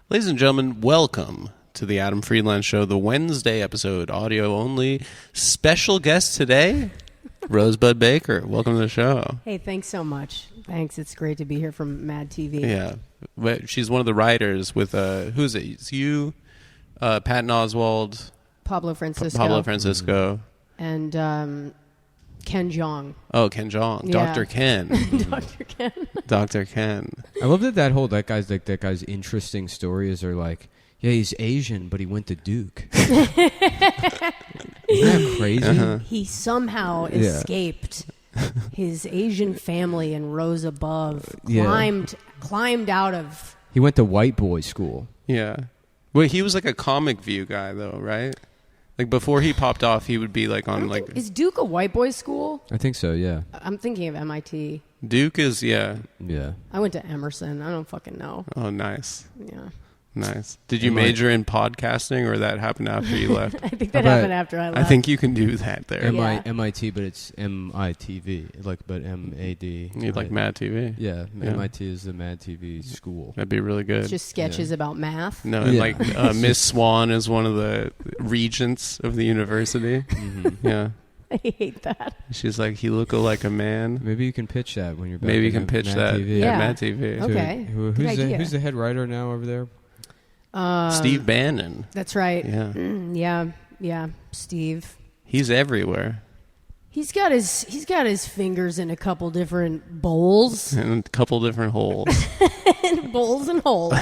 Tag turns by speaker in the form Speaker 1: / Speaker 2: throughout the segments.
Speaker 1: Ladies and gentlemen, welcome to the Adam Friedland Show, the Wednesday episode, audio only. Special guest today, Rosebud Baker. Welcome to the show.
Speaker 2: Hey, thanks so much. Thanks. It's great to be here from Mad TV.
Speaker 1: Yeah. She's one of the writers with, who's it? It's you, Patton Oswalt,
Speaker 2: Pablo Francisco. And Ken Jeong.
Speaker 1: Oh, Ken Jeong.
Speaker 2: Yeah.
Speaker 1: Dr. Ken.
Speaker 2: Dr. Ken.
Speaker 1: Dr. Ken.
Speaker 3: I love that guy's interesting story is they're like, yeah, he's Asian, but he went to Duke. Isn't that crazy?
Speaker 1: Uh-huh.
Speaker 2: He somehow escaped his Asian family and rose above, climbed out of...
Speaker 3: He went to white boy school.
Speaker 1: Yeah. Well, he was like a Comic View guy, though, right? Like, before he popped off, he would be like on like...
Speaker 2: Is Duke a white boy school?
Speaker 3: I think so, yeah.
Speaker 2: I'm thinking of MIT.
Speaker 1: Duke is, yeah.
Speaker 3: Yeah.
Speaker 2: I went to Emerson. I don't fucking know.
Speaker 1: Oh, nice.
Speaker 2: Yeah.
Speaker 1: Nice. Did you major in podcasting, or that happened after you left?
Speaker 2: I think that happened after I left.
Speaker 1: I think you can do that there.
Speaker 3: MIT, but it's MITV, but M-A-D.
Speaker 1: You like Mad TV?
Speaker 3: Yeah, MIT is the Mad TV school.
Speaker 1: That'd be really good.
Speaker 2: It's just sketches about math.
Speaker 1: No, and like Miss Swan is one of the regents of the university.
Speaker 3: Mm-hmm.
Speaker 1: Yeah.
Speaker 2: I hate that.
Speaker 1: She's like, he look like a man.
Speaker 3: Maybe you can pitch that when you're back.
Speaker 1: Maybe you can pitch
Speaker 3: Mad
Speaker 1: that
Speaker 3: TV.
Speaker 1: at Mad TV.
Speaker 2: Okay.
Speaker 3: Who's the head writer now over there?
Speaker 1: Steve Bannon.
Speaker 2: That's right.
Speaker 1: Yeah.
Speaker 2: Yeah. Steve.
Speaker 1: He's everywhere.
Speaker 2: He's got his fingers in a couple different bowls.
Speaker 1: And a couple different holes.
Speaker 2: Bowls and holes.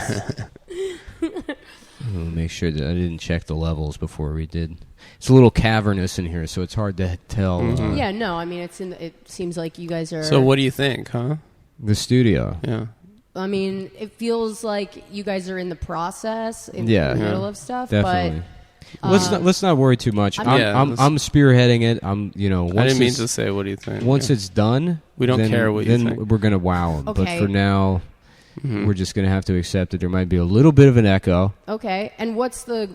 Speaker 3: I'll make sure that I didn't check the levels before we did. It's a little cavernous in here, so it's hard to tell.
Speaker 1: Mm-hmm.
Speaker 2: Yeah, no, I mean it seems like you guys are...
Speaker 1: So what do you think, huh?
Speaker 3: The studio.
Speaker 1: Yeah.
Speaker 2: I mean, it feels like you guys are in the process, in
Speaker 3: Yeah.
Speaker 2: the middle of stuff,
Speaker 3: Definitely. Let's not worry too much.
Speaker 1: I'm
Speaker 3: spearheading it. Once
Speaker 1: I didn't mean to say, what do you think?
Speaker 3: Once it's done,
Speaker 1: we don't care what you think.
Speaker 3: Then we're gonna wow them.
Speaker 2: Okay.
Speaker 3: But for now, we're just gonna have to accept that there might be a little bit of an echo.
Speaker 2: Okay, and what's the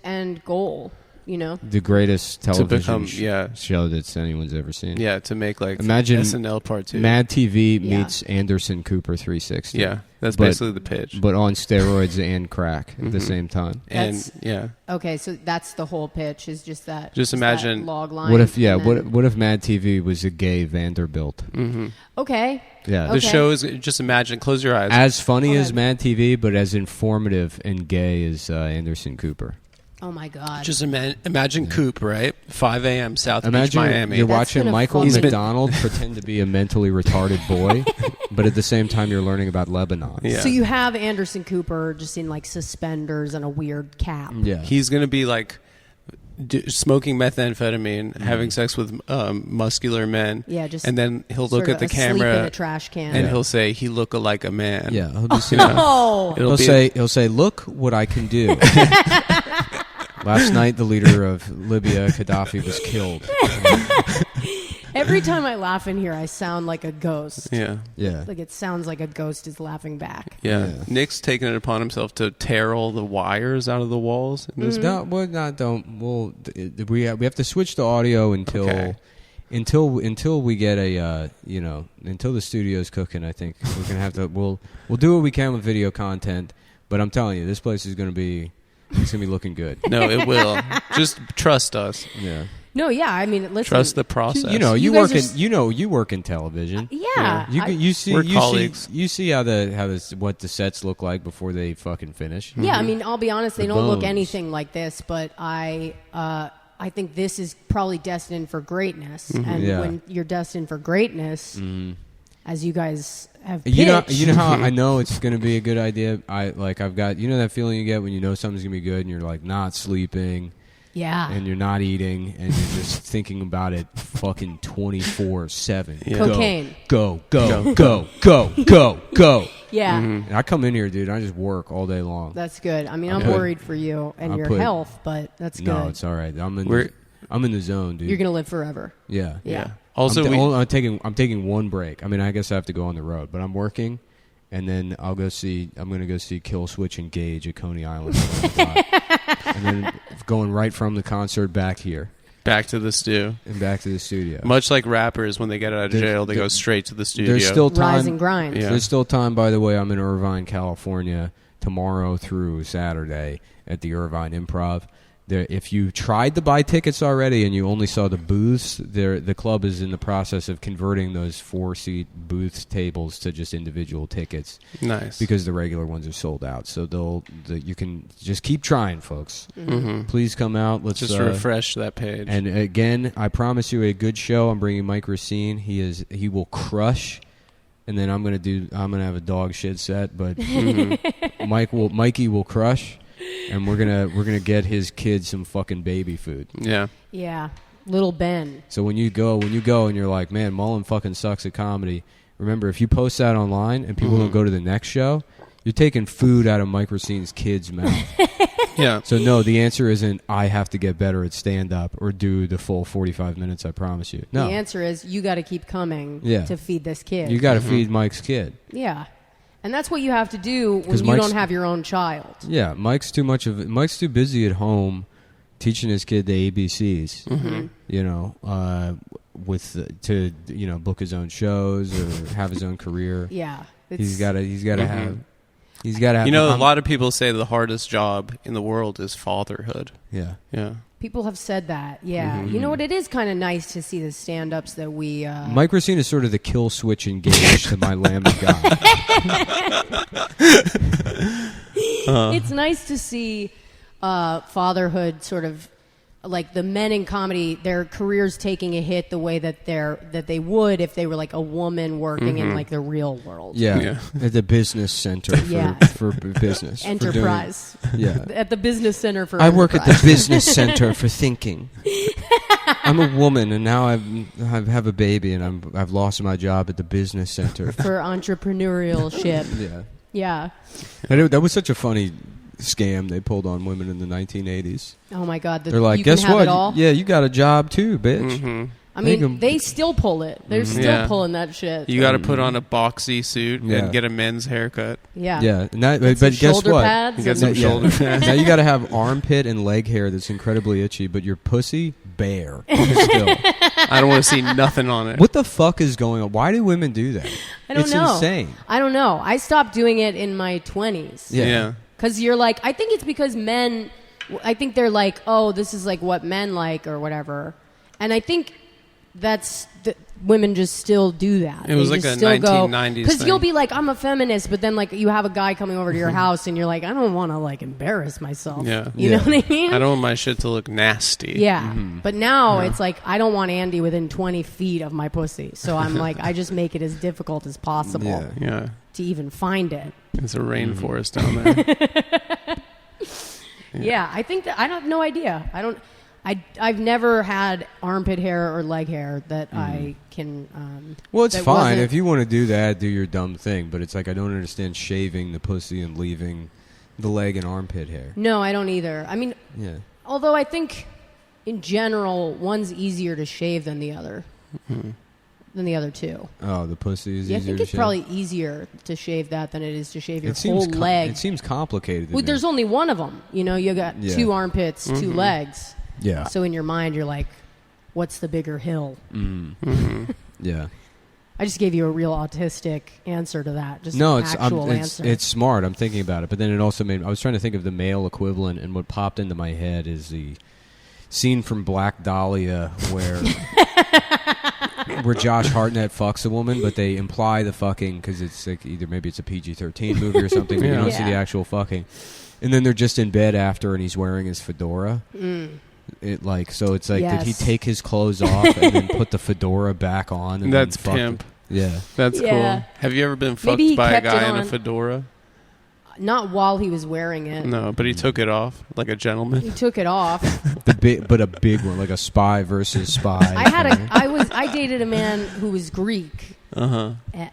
Speaker 2: end goal?
Speaker 3: The greatest television
Speaker 1: become,
Speaker 3: show that anyone's ever seen.
Speaker 1: Yeah, to make like
Speaker 3: Imagine
Speaker 1: SNL Part 2.
Speaker 3: Mad TV meets Anderson Cooper 360.
Speaker 1: Yeah, that's basically the pitch.
Speaker 3: But on steroids and crack at the same time.
Speaker 2: Okay, so that's the whole pitch. Is just that.
Speaker 1: Just imagine
Speaker 2: that log line.
Speaker 3: What if what if Mad TV was a gay Vanderbilt?
Speaker 1: Mm-hmm.
Speaker 2: Okay.
Speaker 3: Yeah.
Speaker 1: The show is, just imagine, close your eyes.
Speaker 3: As funny as Mad TV, but as informative and gay as Anderson Cooper.
Speaker 2: Oh my God!
Speaker 1: Just imagine Coop, right? 5 a.m. South Beach, Miami.
Speaker 3: You're watching Michael McDonald pretend to be a mentally retarded boy, but at the same time you're learning about Lebanon.
Speaker 1: Yeah.
Speaker 2: So you have Anderson Cooper just in like suspenders and a weird cap.
Speaker 3: Yeah,
Speaker 1: he's going to be like smoking methamphetamine, having sex with muscular men.
Speaker 2: Yeah, just
Speaker 1: and then he'll look at the camera
Speaker 2: in a trash can,
Speaker 1: and he'll say, "He look like a man."
Speaker 3: Yeah,
Speaker 1: he'll
Speaker 3: say, "Look what I can do." Last night, the leader of Libya, Gaddafi, was killed.
Speaker 2: Every time I laugh in here, I sound like a ghost.
Speaker 1: Yeah.
Speaker 2: Like it sounds like a ghost is laughing back.
Speaker 1: Yeah. Nick's taken it upon himself to tear all the wires out of the walls. In this
Speaker 3: No, we have to switch the audio until we get until the studio's cooking. I think we're gonna have to. We'll do what we can with video content, but I'm telling you, this place is gonna be. It's going to be looking good.
Speaker 1: No, it will. Just trust us.
Speaker 3: Yeah.
Speaker 2: No, yeah. I mean, listen.
Speaker 1: Trust the process.
Speaker 3: You work in television.
Speaker 2: Yeah.
Speaker 3: You see
Speaker 1: colleagues.
Speaker 3: You see what the sets look like before they fucking finish.
Speaker 2: Yeah, I mean, I'll be honest, they don't look anything like this, but I think this is probably destined for greatness. And when you're destined for greatness, as you guys have pitched.
Speaker 3: You know how I know it's going to be a good idea? I've got, that feeling you get when you know something's going to be good and you're like not sleeping.
Speaker 2: Yeah.
Speaker 3: And you're not eating and you're just thinking about it fucking 24/7.
Speaker 1: Yeah.
Speaker 2: Cocaine.
Speaker 3: Go.
Speaker 2: Yeah.
Speaker 3: And I come in here, dude, I just work all day long.
Speaker 2: That's good. I mean, I'm worried for you and your health, but that's good.
Speaker 3: No, it's all right. I'm in the zone, dude.
Speaker 2: You're going to live forever.
Speaker 3: Yeah.
Speaker 1: Also,
Speaker 3: I'm taking one break. I mean, I guess I have to go on the road, but I'm working, and then I'm going to go see Kill Switch and Gage at Coney Island. And then going right from the concert back here.
Speaker 1: Back to the stew.
Speaker 3: And back to the studio.
Speaker 1: Much like rappers, when they get out of jail, they go straight to the studio.
Speaker 3: There's still time.
Speaker 2: Rise and grind.
Speaker 1: Yeah.
Speaker 3: There's still time, by the way. I'm in Irvine, California, tomorrow through Saturday at the Irvine Improv. If you tried to buy tickets already and you only saw the booths, the club is in the process of converting those 4-seat booth tables to just individual tickets.
Speaker 1: Nice.
Speaker 3: Because the regular ones are sold out. So you can just keep trying, folks.
Speaker 1: Mm-hmm.
Speaker 3: Please come out. Let's
Speaker 1: just refresh that page.
Speaker 3: And again, I promise you a good show. I'm bringing Mike Racine. He will crush. And then I'm gonna have a dog shit set, but Mikey will crush. And we're gonna get his kid some fucking baby food.
Speaker 1: Yeah.
Speaker 2: Yeah. Little Ben.
Speaker 3: So when you go and you're like, man, Mullen fucking sucks at comedy. Remember, if you post that online and people don't go to the next show, you're taking food out of Mike Racine's kid's mouth.
Speaker 1: Yeah.
Speaker 3: So no, the answer isn't I have to get better at stand up or do the full 45 minutes. I promise you. No.
Speaker 2: The answer is you got to keep coming to feed this kid.
Speaker 3: You got to feed Mike's kid.
Speaker 2: Yeah. And that's what you have to do when you don't have your own child.
Speaker 3: Yeah, Mike's too busy at home teaching his kid the ABCs.
Speaker 2: Mm-hmm.
Speaker 3: You know, to book his own shows or have his own career.
Speaker 2: Yeah,
Speaker 3: he's got to have.
Speaker 1: A lot of people say the hardest job in the world is fatherhood.
Speaker 3: Yeah.
Speaker 1: Yeah.
Speaker 2: People have said that. Yeah. You know what? It is kind of nice to see the stand-ups that we...
Speaker 3: Mike Racine is sort of the kill switch engaged to my Lambda guy.
Speaker 2: It's nice to see fatherhood sort of... Like the men in comedy, their careers taking a hit the way that they would if they were like a woman working in like the real world.
Speaker 3: Yeah. At the business center for business.
Speaker 2: Enterprise. At the business center for
Speaker 3: I work at the business center for thinking. I'm a woman and now I have a baby and I've lost my job at the business center.
Speaker 2: For entrepreneurship. Yeah.
Speaker 3: That was such a funny scam they pulled on women in the 1980s.
Speaker 2: Oh my God!
Speaker 3: They're like, guess what? Yeah, you got a job too, bitch.
Speaker 2: Mm-hmm. I mean, they still pull it. They're still pulling that shit.
Speaker 1: You got to put on a boxy suit and get a men's haircut.
Speaker 2: Yeah.
Speaker 3: But guess what?
Speaker 2: Pads
Speaker 1: you got some shoulder pads.
Speaker 3: Now you got to have armpit and leg hair that's incredibly itchy, but your pussy bare. Still.
Speaker 1: I don't want to see nothing on it.
Speaker 3: What the fuck is going on? Why do women do that?
Speaker 2: I don't know.
Speaker 3: It's insane.
Speaker 2: I don't know. I stopped doing it in my 20s.
Speaker 1: Yeah.
Speaker 2: Because you're like, I think it's because men, I think they're like, oh, this is like what men like or whatever. And I think women just still do that.
Speaker 1: It was like a 1990s thing.
Speaker 2: Because you'll be like, I'm a feminist, but then like you have a guy coming over to your house and you're like, I don't want to like embarrass myself.
Speaker 1: Yeah.
Speaker 2: You know what I mean?
Speaker 1: I don't want my shit to look nasty.
Speaker 2: Yeah. Mm-hmm. But now it's like, I don't want Andy within 20 feet of my pussy. So I'm like, I just make it as difficult as possible to even find it.
Speaker 1: It's a rainforest down there.
Speaker 2: Yeah, I think that I have no idea. I've never had armpit hair or leg hair that I can.
Speaker 3: Well, it's fine if you want to do that. Do your dumb thing, but it's like I don't understand shaving the pussy and leaving the leg and armpit hair.
Speaker 2: No, I don't either. I mean, although I think in general one's easier to shave than the other. Mm-hmm. Than the other two.
Speaker 3: Oh, the pussy is easier to shave?
Speaker 2: I think it's probably easier to shave that than it is to shave your whole leg.
Speaker 3: It seems complicated.
Speaker 2: Well, there's only one of them. You know, you got two armpits, two legs.
Speaker 3: Yeah.
Speaker 2: So in your mind, you're like, what's the bigger hill?
Speaker 3: Mm-hmm. Yeah.
Speaker 2: I just gave you a real autistic answer to that. Just answer.
Speaker 3: It's smart. I'm thinking about it. But then it also made... I was trying to think of the male equivalent, and what popped into my head is the scene from Black Dahlia where... where Josh Hartnett fucks a woman, but they imply the fucking because it's like maybe it's a PG-13 movie or something, but you don't see the actual fucking. And then they're just in bed after, and he's wearing his fedora. It it's like did he take his clothes off and then put the fedora back on? And
Speaker 1: that's
Speaker 3: then
Speaker 1: pimp.
Speaker 3: Yeah,
Speaker 1: that's cool. Have you ever been fucked by a guy in a fedora?
Speaker 2: Not while he was wearing it.
Speaker 1: No, but he took it off like a gentleman.
Speaker 2: He took it off.
Speaker 3: But a big one, like a spy versus spy.
Speaker 2: I dated a man who was Greek.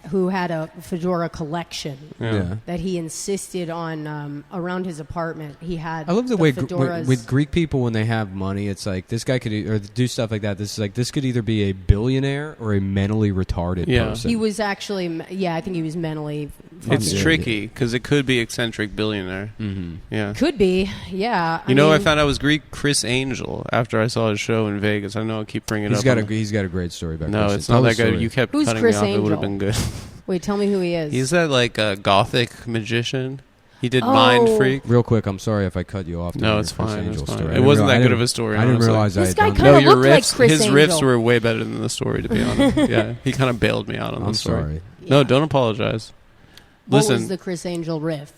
Speaker 2: Who had a fedora collection that he insisted on around his apartment. He had.
Speaker 3: I love the way with Greek people when they have money, it's like this guy could or do stuff like that. This could either be a billionaire or a mentally retarded person.
Speaker 2: He was actually, I think he was mentally.
Speaker 1: It's tricky because it could be eccentric billionaire.
Speaker 3: Mm-hmm.
Speaker 1: Yeah,
Speaker 2: could be. Yeah,
Speaker 1: I found out was Greek. Chris Angel after I saw his show in Vegas. I know I keep bringing it up.
Speaker 3: He's got a great story about.
Speaker 1: No,
Speaker 3: Chris.
Speaker 1: it's not that good. You kept
Speaker 2: Who's
Speaker 1: cutting
Speaker 2: Chris
Speaker 1: me off.
Speaker 2: Angel?
Speaker 1: It would have been good.
Speaker 2: Wait, tell me who he is.
Speaker 1: He's that like gothic magician. He did Mind Freak.
Speaker 3: Real quick, I'm sorry if I cut you off.
Speaker 1: No, it's
Speaker 3: Chris
Speaker 1: fine.
Speaker 3: Angel
Speaker 1: It's fine.
Speaker 3: story.
Speaker 1: It wasn't that good of a story.
Speaker 3: I didn't realize
Speaker 2: This
Speaker 3: I had
Speaker 2: guy
Speaker 3: done
Speaker 2: kinda
Speaker 3: that.
Speaker 1: your
Speaker 2: looked like
Speaker 1: riffs,
Speaker 2: Chris
Speaker 1: his
Speaker 2: Angel.
Speaker 1: riffs were way better than the story, to be honest. Yeah, he kind of bailed me out on
Speaker 3: I'm
Speaker 1: the story.
Speaker 3: sorry.
Speaker 1: No, don't apologize.
Speaker 2: What
Speaker 1: Listen,
Speaker 2: was the Chris Angel riff?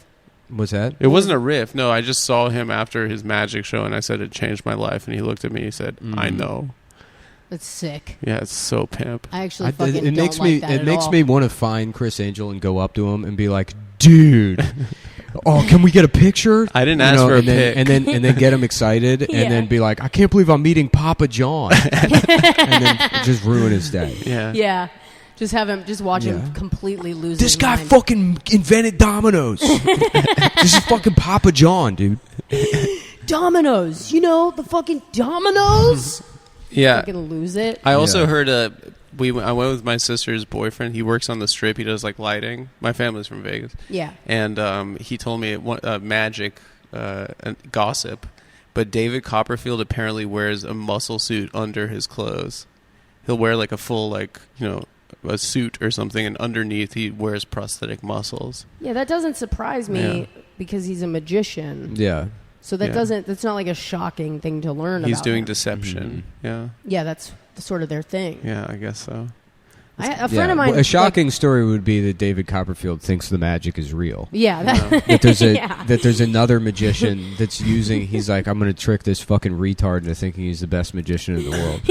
Speaker 3: What's that?
Speaker 1: it wasn't a riff. No, I just saw him after his magic show, and I said it changed my life. And he looked at me. He said, "I know."
Speaker 2: That's sick.
Speaker 1: Yeah, it's so pimp.
Speaker 2: I actually fucking
Speaker 3: it
Speaker 2: don't
Speaker 3: makes
Speaker 2: like
Speaker 3: me
Speaker 2: that
Speaker 3: it
Speaker 2: at
Speaker 3: makes
Speaker 2: all.
Speaker 3: me want to find Chris Angel and go up to him and be like, dude, oh, can we get a picture?
Speaker 1: I didn't ask for a pic.
Speaker 3: and then get him excited
Speaker 2: Yeah.
Speaker 3: and then be like, I can't believe I'm meeting Papa John, and then just ruin his day.
Speaker 1: Yeah.
Speaker 2: Yeah. Just watch him completely lose
Speaker 3: This
Speaker 2: his
Speaker 3: guy
Speaker 2: mind.
Speaker 3: fucking invented dominoes. This is fucking Papa John, dude.
Speaker 2: Dominoes. You know, the fucking dominoes?
Speaker 1: Yeah.
Speaker 2: Fucking lose it.
Speaker 1: I also
Speaker 3: Yeah.
Speaker 1: heard I went with my sister's boyfriend. He works on the Strip. He does like lighting. My family's from Vegas.
Speaker 2: Yeah.
Speaker 1: And he told me magic gossip, but David Copperfield apparently wears a muscle suit under his clothes. He'll wear like a full a suit or something, and underneath he wears prosthetic muscles.
Speaker 2: Yeah, that doesn't surprise me
Speaker 1: Yeah.
Speaker 2: because he's a magician.
Speaker 3: Yeah.
Speaker 2: So that's not like a shocking thing to learn about.
Speaker 1: He's doing
Speaker 2: him.
Speaker 1: deception.
Speaker 2: Yeah, that's sort of their thing.
Speaker 1: Yeah, I guess so.
Speaker 2: A friend of mine.
Speaker 3: A shocking story would be that David Copperfield thinks the magic is real.
Speaker 2: Yeah.
Speaker 3: That there's
Speaker 2: Yeah.
Speaker 3: that there's another magician that's using. He's like, I'm going to trick this fucking retard into thinking he's the best magician in the world.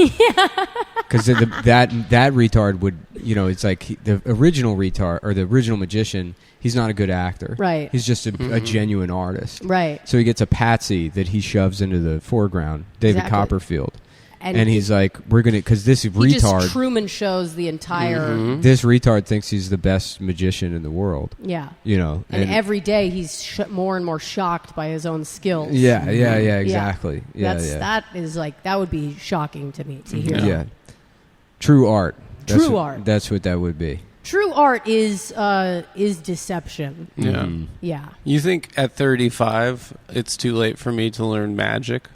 Speaker 3: Because that retard would, it's like the original retard or the original magician. He's not a good actor.
Speaker 2: Right.
Speaker 3: He's just a genuine artist.
Speaker 2: Right.
Speaker 3: So he gets a patsy that he shoves into the foreground, David
Speaker 2: Exactly.
Speaker 3: Copperfield. And he's like, we're going to, because this
Speaker 2: he
Speaker 3: retard.
Speaker 2: just Truman shows the entire.
Speaker 3: This retard thinks he's the best magician in the world.
Speaker 2: Yeah.
Speaker 3: And
Speaker 2: every day he's more and more shocked by his own skills.
Speaker 3: Yeah, exactly. Yeah,
Speaker 2: That is like, that would be shocking to me to hear.
Speaker 3: Yeah. True art.
Speaker 2: True art.
Speaker 3: That's what that would be.
Speaker 2: True art is deception.
Speaker 1: Yeah.
Speaker 2: Yeah.
Speaker 1: You think at 35 it's too late for me to learn magic?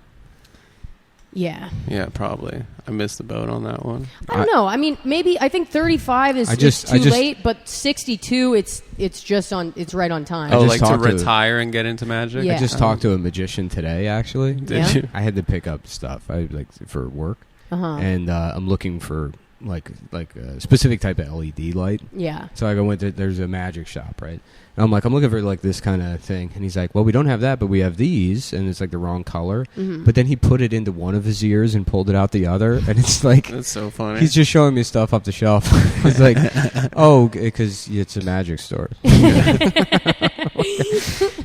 Speaker 2: Yeah.
Speaker 1: Yeah, probably. I missed the boat on that one.
Speaker 2: I don't know. I mean, maybe I think 35 is too late, but 62 it's right on time.
Speaker 1: Oh,
Speaker 3: just
Speaker 1: like to
Speaker 3: talked to-
Speaker 1: retire and get into magic?
Speaker 2: Yeah.
Speaker 3: I just talked to a magician today, actually.
Speaker 1: Did you?
Speaker 3: I had to pick up stuff for work.
Speaker 2: Uh-huh.
Speaker 3: And I'm looking for like a specific type of LED light.
Speaker 2: Yeah.
Speaker 3: So I went to, there's a magic shop, right? And I'm looking for like this kind of thing. And he's like, well, we don't have that, but we have these. And it's like the wrong color.
Speaker 2: Mm-hmm.
Speaker 3: But then he put it into one of his ears and pulled it out the other. And it's like,
Speaker 1: That's so funny.
Speaker 3: he's just showing me stuff off the shelf. It's like, oh, because it's a magic store.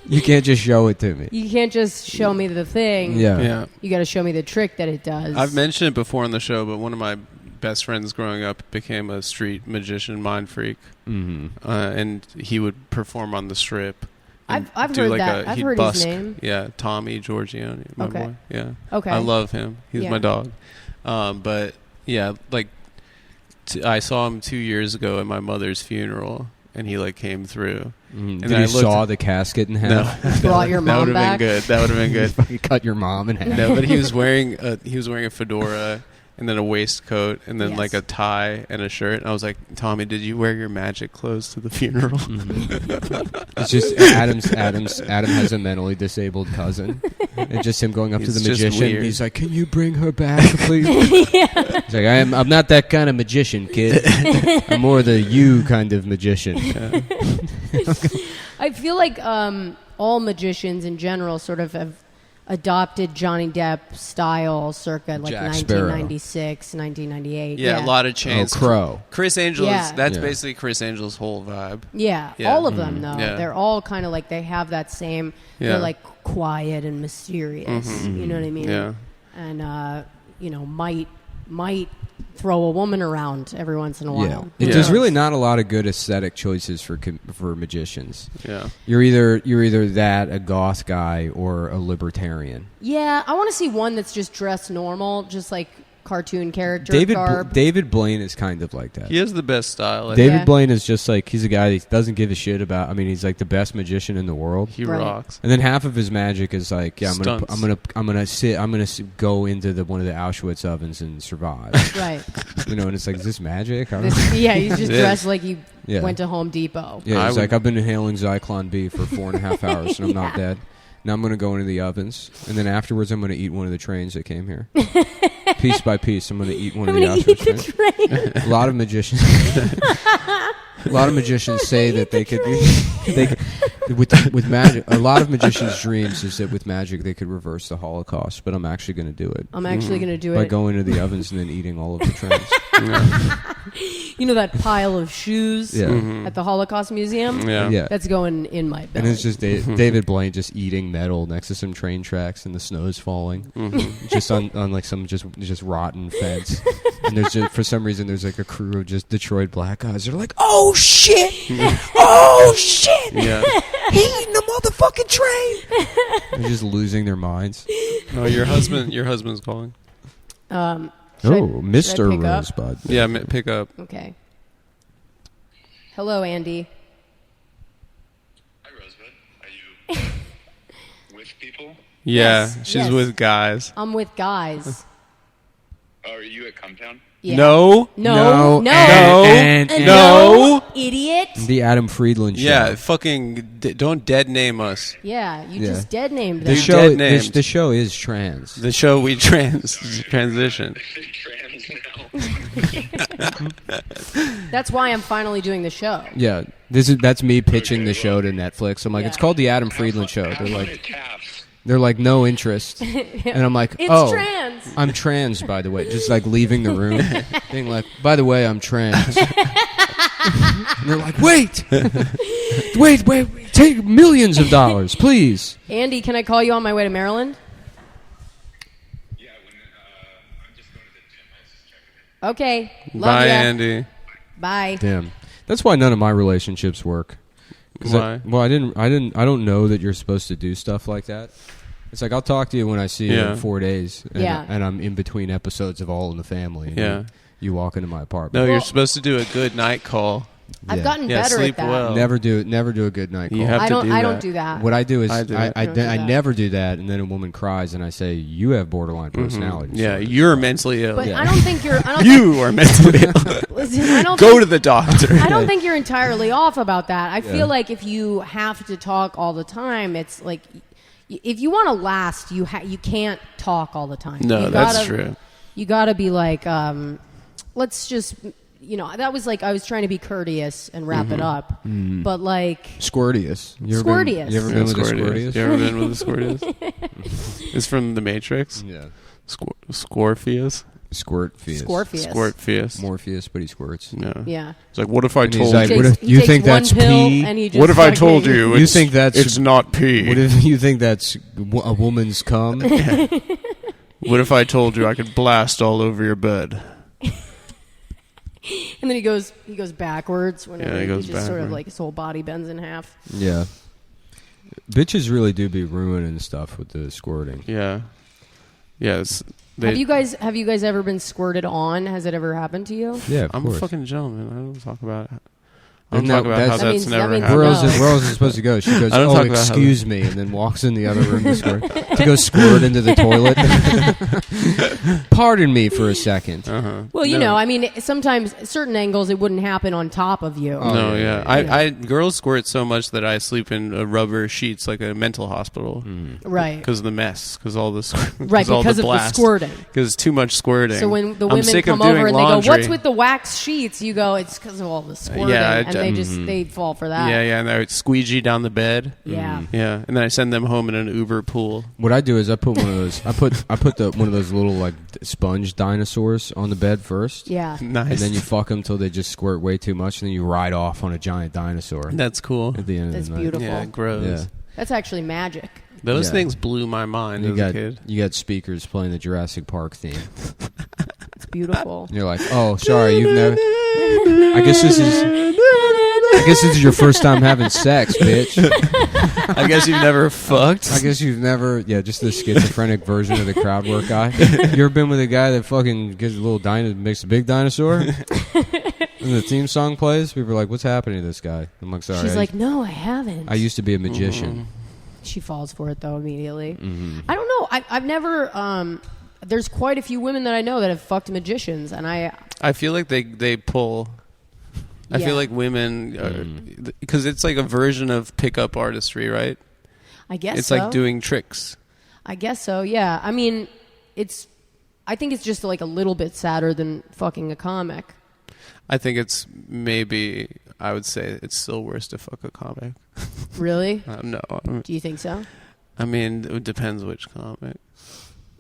Speaker 3: You can't just show it to me.
Speaker 2: You can't just show me the thing.
Speaker 1: Yeah.
Speaker 2: You got to show me the trick that it does.
Speaker 1: I've mentioned it before on the show, but one of my best friends growing up became a street magician, mind freak.
Speaker 3: Mm-hmm.
Speaker 1: And he would perform on the Strip. and
Speaker 2: I've
Speaker 1: do
Speaker 2: heard
Speaker 1: like
Speaker 2: that. I've
Speaker 1: he'd
Speaker 2: heard
Speaker 1: busk.
Speaker 2: his name.
Speaker 1: Yeah, Tommy Giorgione, my
Speaker 2: Okay.
Speaker 1: boy. Yeah.
Speaker 2: Okay.
Speaker 1: I love him. He's
Speaker 2: Yeah.
Speaker 1: my dog. But yeah, like I saw him 2 years ago at my mother's funeral, and he like came through.
Speaker 3: Mm-hmm.
Speaker 1: And
Speaker 3: Did
Speaker 1: I
Speaker 3: you
Speaker 1: looked-
Speaker 3: saw the casket in half?
Speaker 1: No,
Speaker 2: Brought your
Speaker 1: that
Speaker 2: mom
Speaker 1: would have
Speaker 2: back?
Speaker 1: been good. That would have been good.
Speaker 3: You cut your mom in half.
Speaker 1: No, but he was wearing a fedora and then a waistcoat and then
Speaker 2: Yes.
Speaker 1: like a tie and a shirt. And I was like, Tommy, did you wear your magic clothes to the funeral?
Speaker 3: It's just Adam has a mentally disabled cousin, and just him going up
Speaker 1: He's
Speaker 3: to the
Speaker 1: just
Speaker 3: magician.
Speaker 1: weird.
Speaker 3: He's like, "Can you bring her back, please?" He's like, "I'm not that kind of magician, kid. I'm more the you kind of magician."
Speaker 2: I feel like all magicians in general sort of have adopted Johnny Depp style circa like
Speaker 3: Jack Sparrow.
Speaker 2: 1996, 1998.
Speaker 1: Yeah, a lot of chains.
Speaker 3: Crow.
Speaker 1: Chris Angel
Speaker 2: Yeah.
Speaker 1: that's
Speaker 3: Yeah.
Speaker 1: basically Chris Angel's whole vibe.
Speaker 2: Yeah,
Speaker 1: Yeah.
Speaker 2: all of them though.
Speaker 1: Yeah.
Speaker 2: They're all kind of like they have that same.
Speaker 1: Yeah.
Speaker 2: They're like quiet and mysterious. You know what I mean?
Speaker 1: Yeah.
Speaker 2: And might throw a woman around every once in a while.
Speaker 3: Yeah.
Speaker 1: Yeah.
Speaker 3: There's really not a lot of good aesthetic choices for magicians.
Speaker 1: Yeah.
Speaker 3: You're either that a goth guy or a libertarian.
Speaker 2: Yeah, I want to see one that's just dressed normal, just like cartoon character garb.
Speaker 3: David Blaine is kind of like that.
Speaker 1: He has the best style.
Speaker 3: David Blaine is just like, he's a guy that doesn't give a shit about. I mean, he's like the best magician in the world.
Speaker 1: He rocks.
Speaker 3: And then half of his magic is like, yeah, I'm gonna go into one of the Auschwitz ovens and survive.
Speaker 2: Right.
Speaker 3: You know, and it's like, is this magic?
Speaker 2: He's just dressed like he went to Home Depot.
Speaker 3: Yeah, he's like, I've been inhaling Zyklon B for 4.5 hours and I'm not dead. Now I'm going to go into the ovens, and then afterwards I'm going to eat one of the trains that came here. Piece by piece, I'm going to eat one of the Auschwitz trains. A lot of magicians say that they could with magic. A lot of magicians' dreams is that with magic they could reverse the Holocaust, but I'm actually going to do it.
Speaker 2: I'm actually going to do it
Speaker 3: by going into the ovens and then eating all of the trains.
Speaker 2: You know that pile of shoes at the Holocaust Museum?
Speaker 3: Yeah.
Speaker 2: That's going in my belly.
Speaker 3: And it's just David Blaine just eating metal next to some train tracks and the snow's falling. Just on like some just rotten fence. And there's just, for some reason, there's like a crew of just Detroit black guys. They're like, oh shit! Oh shit!
Speaker 1: Yeah.
Speaker 3: He eating a motherfucking train! They're just losing their minds.
Speaker 1: No, your husband's calling.
Speaker 3: Mr. Rosebud.
Speaker 1: Yeah, pick up.
Speaker 2: Okay. Hello, Andy.
Speaker 4: Hi, Rosebud. Are you with people?
Speaker 1: Yeah,
Speaker 2: Yes,
Speaker 1: she's with guys.
Speaker 2: I'm with guys.
Speaker 4: Oh, are you at Cumtown?
Speaker 2: Yeah.
Speaker 1: No.
Speaker 2: No.
Speaker 1: No.
Speaker 2: Idiot.
Speaker 3: The Adam Friedland show.
Speaker 1: Yeah, fucking don't dead name us.
Speaker 2: Yeah, you just dead named
Speaker 3: The
Speaker 2: them.
Speaker 3: show,
Speaker 1: dead named.
Speaker 3: the show is trans.
Speaker 1: The show we transition.
Speaker 2: That's why I'm finally doing the show.
Speaker 3: Yeah, that's me pitching the show to Netflix. I'm like, it's called the Adam Friedland Show. They're like, no interest, and I'm like,
Speaker 2: It's trans.
Speaker 3: I'm trans, by the way. Just like leaving the room, being like, by the way, I'm trans. And they're like, wait, take millions of dollars, please.
Speaker 2: Andy, can I call you on my way to Maryland?
Speaker 4: Yeah, I'm just going to the gym. I was just checking it.
Speaker 2: Okay. Love
Speaker 1: Bye,
Speaker 2: ya.
Speaker 1: Andy.
Speaker 2: Bye.
Speaker 3: Damn, that's why none of my relationships work.
Speaker 1: Why?
Speaker 3: I don't know that you're supposed to do stuff like that. It's like, I'll talk to you when I see you in 4 days. And I'm in between episodes of All in the Family. And you walk into my apartment.
Speaker 1: No, you're supposed to do a good night call.
Speaker 2: I've gotten better
Speaker 1: sleep
Speaker 2: at that.
Speaker 1: well.
Speaker 3: Never do a good night call.
Speaker 1: You have
Speaker 2: I
Speaker 1: to
Speaker 2: don't.
Speaker 1: do
Speaker 2: I
Speaker 1: that.
Speaker 2: don't do that.
Speaker 3: What I do is
Speaker 2: I
Speaker 3: never do that, and then a woman cries, and I say, "You have borderline personality."
Speaker 1: Yeah,
Speaker 3: disorder."
Speaker 1: you're mentally ill.
Speaker 2: But I don't think you're.
Speaker 1: You are mentally ill.
Speaker 2: Listen, I don't
Speaker 1: Go
Speaker 2: think,
Speaker 1: to the doctor.
Speaker 2: I don't think you're entirely off about that. I feel like if you have to talk all the time, it's like if you want to last, you can't talk all the time.
Speaker 1: No, that's true.
Speaker 2: You got to be like, let's just. That was like I was trying to be courteous and wrap it up, but like
Speaker 3: Squirtius. You ever
Speaker 2: Squirtius.
Speaker 3: been with a Squirtius?
Speaker 1: You ever been with a Squirtius? It's from The Matrix.
Speaker 3: Yeah.
Speaker 1: Scorpius.
Speaker 2: Scorpius.
Speaker 3: Morpheus, but he squirts.
Speaker 1: No.
Speaker 2: Yeah.
Speaker 1: It's like, what if I
Speaker 3: And he's
Speaker 1: told
Speaker 3: like,
Speaker 1: you?
Speaker 3: what if you think that's pee?
Speaker 1: What if I told you?
Speaker 3: You think that's
Speaker 1: it's not pee?
Speaker 3: What if you think that's a woman's cum?
Speaker 1: What if I told you I could blast all over your bed?
Speaker 2: And then he goes backwards whenever
Speaker 1: he goes
Speaker 2: just sort of
Speaker 1: backward.
Speaker 2: like his whole body bends in half.
Speaker 3: Yeah. Bitches really do be ruining stuff with the squirting.
Speaker 1: Yeah. Yes.
Speaker 2: Have you guys ever been squirted on? Has it ever happened to you?
Speaker 3: Yeah, of
Speaker 1: I'm
Speaker 3: course.
Speaker 1: a fucking gentleman. I don't talk about it. I
Speaker 3: And
Speaker 1: don't talk about how
Speaker 3: that
Speaker 1: that's
Speaker 2: means-
Speaker 1: never
Speaker 2: that means
Speaker 1: happened.
Speaker 3: Where else is it supposed to go? She goes,
Speaker 1: I don't
Speaker 3: oh,
Speaker 1: talk about how
Speaker 3: excuse me, and then walks in the other room to go squirt into the toilet. Pardon me for a second.
Speaker 2: Well, I mean, sometimes certain angles it wouldn't happen on top of you.
Speaker 1: No, yeah. I girls squirt so much that I sleep in rubber sheets like a mental hospital.
Speaker 2: Right.
Speaker 1: Because of the mess. Because all this.
Speaker 2: Right, because of the squirting.
Speaker 1: Because it's too much squirting.
Speaker 2: So when the
Speaker 1: I'm
Speaker 2: women
Speaker 1: sick
Speaker 2: come
Speaker 1: of
Speaker 2: over
Speaker 1: doing
Speaker 2: and
Speaker 1: laundry.
Speaker 2: they go, "What's with the wax sheets?" You go, "It's because of all the squirting," and they fall for that.
Speaker 1: Yeah, and I would squeegee down the bed.
Speaker 2: Yeah.
Speaker 1: Yeah, and then I send them home in an Uber pool.
Speaker 3: What I do is I put one of those. I put one of those little like sponge dinosaurs on the bed first.
Speaker 2: Yeah.
Speaker 1: Nice.
Speaker 3: And then you fuck them till they just squirt way too much, and then you ride off on a giant dinosaur.
Speaker 1: That's cool.
Speaker 3: At the end
Speaker 2: That's
Speaker 3: of the night.
Speaker 2: beautiful.
Speaker 1: Yeah, gross.
Speaker 3: Yeah.
Speaker 2: That's actually magic.
Speaker 1: Those
Speaker 3: Yeah.
Speaker 1: things blew my mind as a kid.
Speaker 3: You got speakers playing the Jurassic Park theme.
Speaker 2: It's beautiful.
Speaker 3: And you're like, oh, sorry, you've never. I guess this is. I guess this is your first time having sex, bitch.
Speaker 1: I guess you've never fucked.
Speaker 3: I guess you've never, just the schizophrenic version of the crowd work guy. You ever been with a guy that fucking gives a little makes a big dinosaur? And the theme song plays, people are like, what's happening to this guy? I'm like, sorry.
Speaker 2: She's like, no, I haven't.
Speaker 3: I used to be a magician.
Speaker 2: She falls for it, though, immediately. I don't know. I've never... there's quite a few women that I know that have fucked magicians, and
Speaker 1: I feel like they pull... I feel like women... Because it's like a version of pickup artistry, right?
Speaker 2: I guess
Speaker 1: it's
Speaker 2: so.
Speaker 1: like doing tricks.
Speaker 2: I guess so, yeah. I mean, I think it's just like a little bit sadder than fucking a comic.
Speaker 1: I think it's maybe... I would say it's still worse to fuck a comic.
Speaker 2: Really?
Speaker 1: No.
Speaker 2: Do you think so?
Speaker 1: I mean, it depends which comic.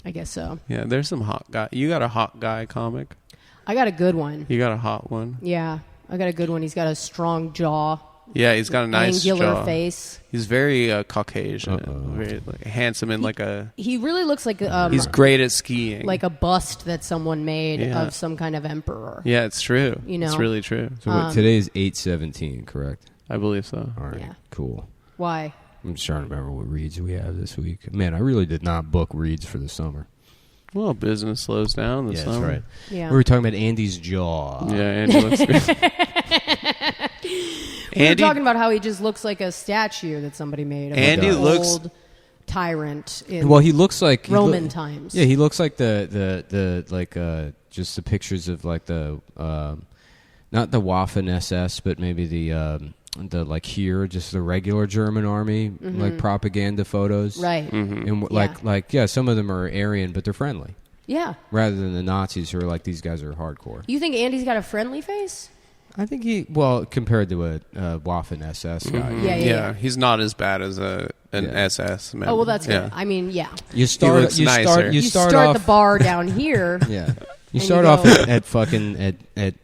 Speaker 2: I guess so.
Speaker 1: Yeah, there's some hot guy. You got a hot guy comic?
Speaker 2: I got a good one.
Speaker 1: You got a hot one?
Speaker 2: Yeah, I got a good one. He's got a strong jaw.
Speaker 1: Yeah, he's got a nice
Speaker 2: angular
Speaker 1: jaw.
Speaker 2: Face.
Speaker 1: He's very Caucasian, very handsome and
Speaker 2: He really looks like
Speaker 1: he's great at skiing,
Speaker 2: like a bust that someone made of some kind of emperor.
Speaker 1: Yeah, it's true.
Speaker 2: You know,
Speaker 1: it's really true.
Speaker 3: So today is 8/17, correct?
Speaker 1: I believe so.
Speaker 3: All right,
Speaker 2: yeah.
Speaker 3: Cool.
Speaker 2: Why?
Speaker 3: I'm just trying to remember what reads we have this week. Man, I really did not book reads for the summer.
Speaker 1: Well, business slows down this summer.
Speaker 3: That's right.
Speaker 2: Yeah.
Speaker 3: We were talking about Andy's jaw.
Speaker 1: Yeah, Andy looks great.
Speaker 2: We were talking about how he just looks like a statue that somebody made. Of
Speaker 1: Andy
Speaker 2: an
Speaker 1: looks
Speaker 2: old tyrant. In
Speaker 3: well, he looks like
Speaker 2: Roman times.
Speaker 3: Yeah, he looks like the like just the pictures of like the not the Waffen SS, but maybe the like here, just the regular German army, like propaganda photos,
Speaker 2: right?
Speaker 3: And some of them are Aryan, but they're friendly.
Speaker 2: Yeah.
Speaker 3: Rather than the Nazis who are like, these guys are hardcore.
Speaker 2: You think Andy's got a friendly face?
Speaker 3: I think compared to a Waffen SS guy.
Speaker 2: Yeah.
Speaker 1: He's not as bad as an SS member.
Speaker 2: Oh, well, that's good. I mean, yeah.
Speaker 3: You start
Speaker 2: the bar down here.
Speaker 3: Yeah. You start off at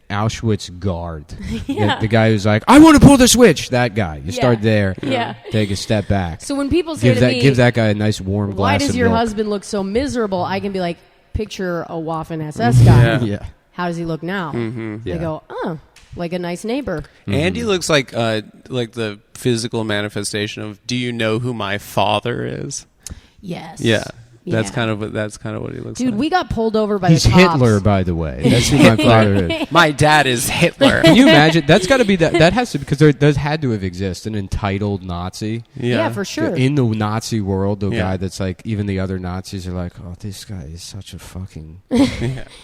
Speaker 3: Auschwitz Guard.
Speaker 2: Yeah.
Speaker 3: The guy who's like, I want to pull the switch. That guy. You start there.
Speaker 2: Yeah.
Speaker 3: Take a step back.
Speaker 2: So when people say to me,
Speaker 3: give that guy a nice warm glass
Speaker 2: why
Speaker 3: of
Speaker 2: does your
Speaker 3: milk.
Speaker 2: husband look so miserable? I can be like, picture a Waffen SS guy.
Speaker 3: Yeah.
Speaker 2: How does he look now? They go, oh, like a nice neighbor.
Speaker 1: Andy looks like the physical manifestation of, do you know who my father is?
Speaker 2: Yes.
Speaker 1: Yeah. That's kind of what he looks like.
Speaker 2: Dude, we got pulled over by
Speaker 3: He's
Speaker 2: the cops.
Speaker 3: Hitler, by the way. That's who my father is.
Speaker 1: My dad is Hitler.
Speaker 3: Can you imagine? That's got to be that has to, because there had to have existed an entitled Nazi.
Speaker 2: Yeah, for sure.
Speaker 3: In the Nazi world, the guy that's like, even the other Nazis are like, oh, this guy is such a fucking,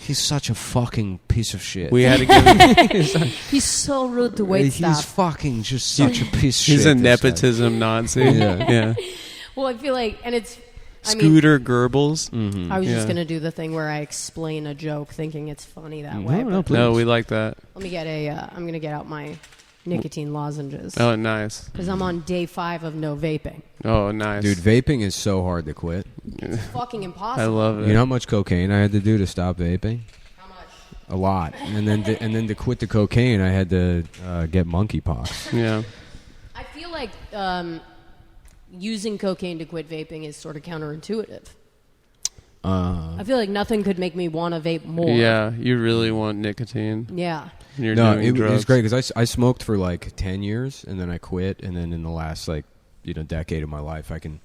Speaker 3: he's such a fucking piece of shit.
Speaker 1: We had to give him,
Speaker 2: he's so rude to wait
Speaker 3: he's
Speaker 2: staff.
Speaker 3: fucking just such a piece of shit.
Speaker 1: he's a nepotism Nazi. Yeah.
Speaker 2: Well, I feel like, and it's,
Speaker 1: Scooter Goebbels.
Speaker 2: I was just going to do the thing where I explain a joke thinking it's funny that way.
Speaker 1: No, we like that.
Speaker 2: Let me get I'm going to get out my nicotine lozenges.
Speaker 1: Oh, nice.
Speaker 2: Because I'm on day 5 of no vaping.
Speaker 1: Oh, nice.
Speaker 3: Dude, vaping is so hard to quit.
Speaker 2: It's fucking impossible.
Speaker 1: I love it.
Speaker 3: You know how much cocaine I had to do to stop vaping?
Speaker 2: How much?
Speaker 3: A lot. And then to quit the cocaine, I had to get monkeypox.
Speaker 1: Yeah.
Speaker 2: I feel like using cocaine to quit vaping is sort of counterintuitive. I feel like nothing could make me want to vape more.
Speaker 1: Yeah, you really want nicotine.
Speaker 2: Yeah.
Speaker 1: You're
Speaker 3: No,
Speaker 1: doing
Speaker 3: it
Speaker 1: drugs.
Speaker 3: was great because I smoked for like 10 years and then I quit, and then in the last decade of my life, I can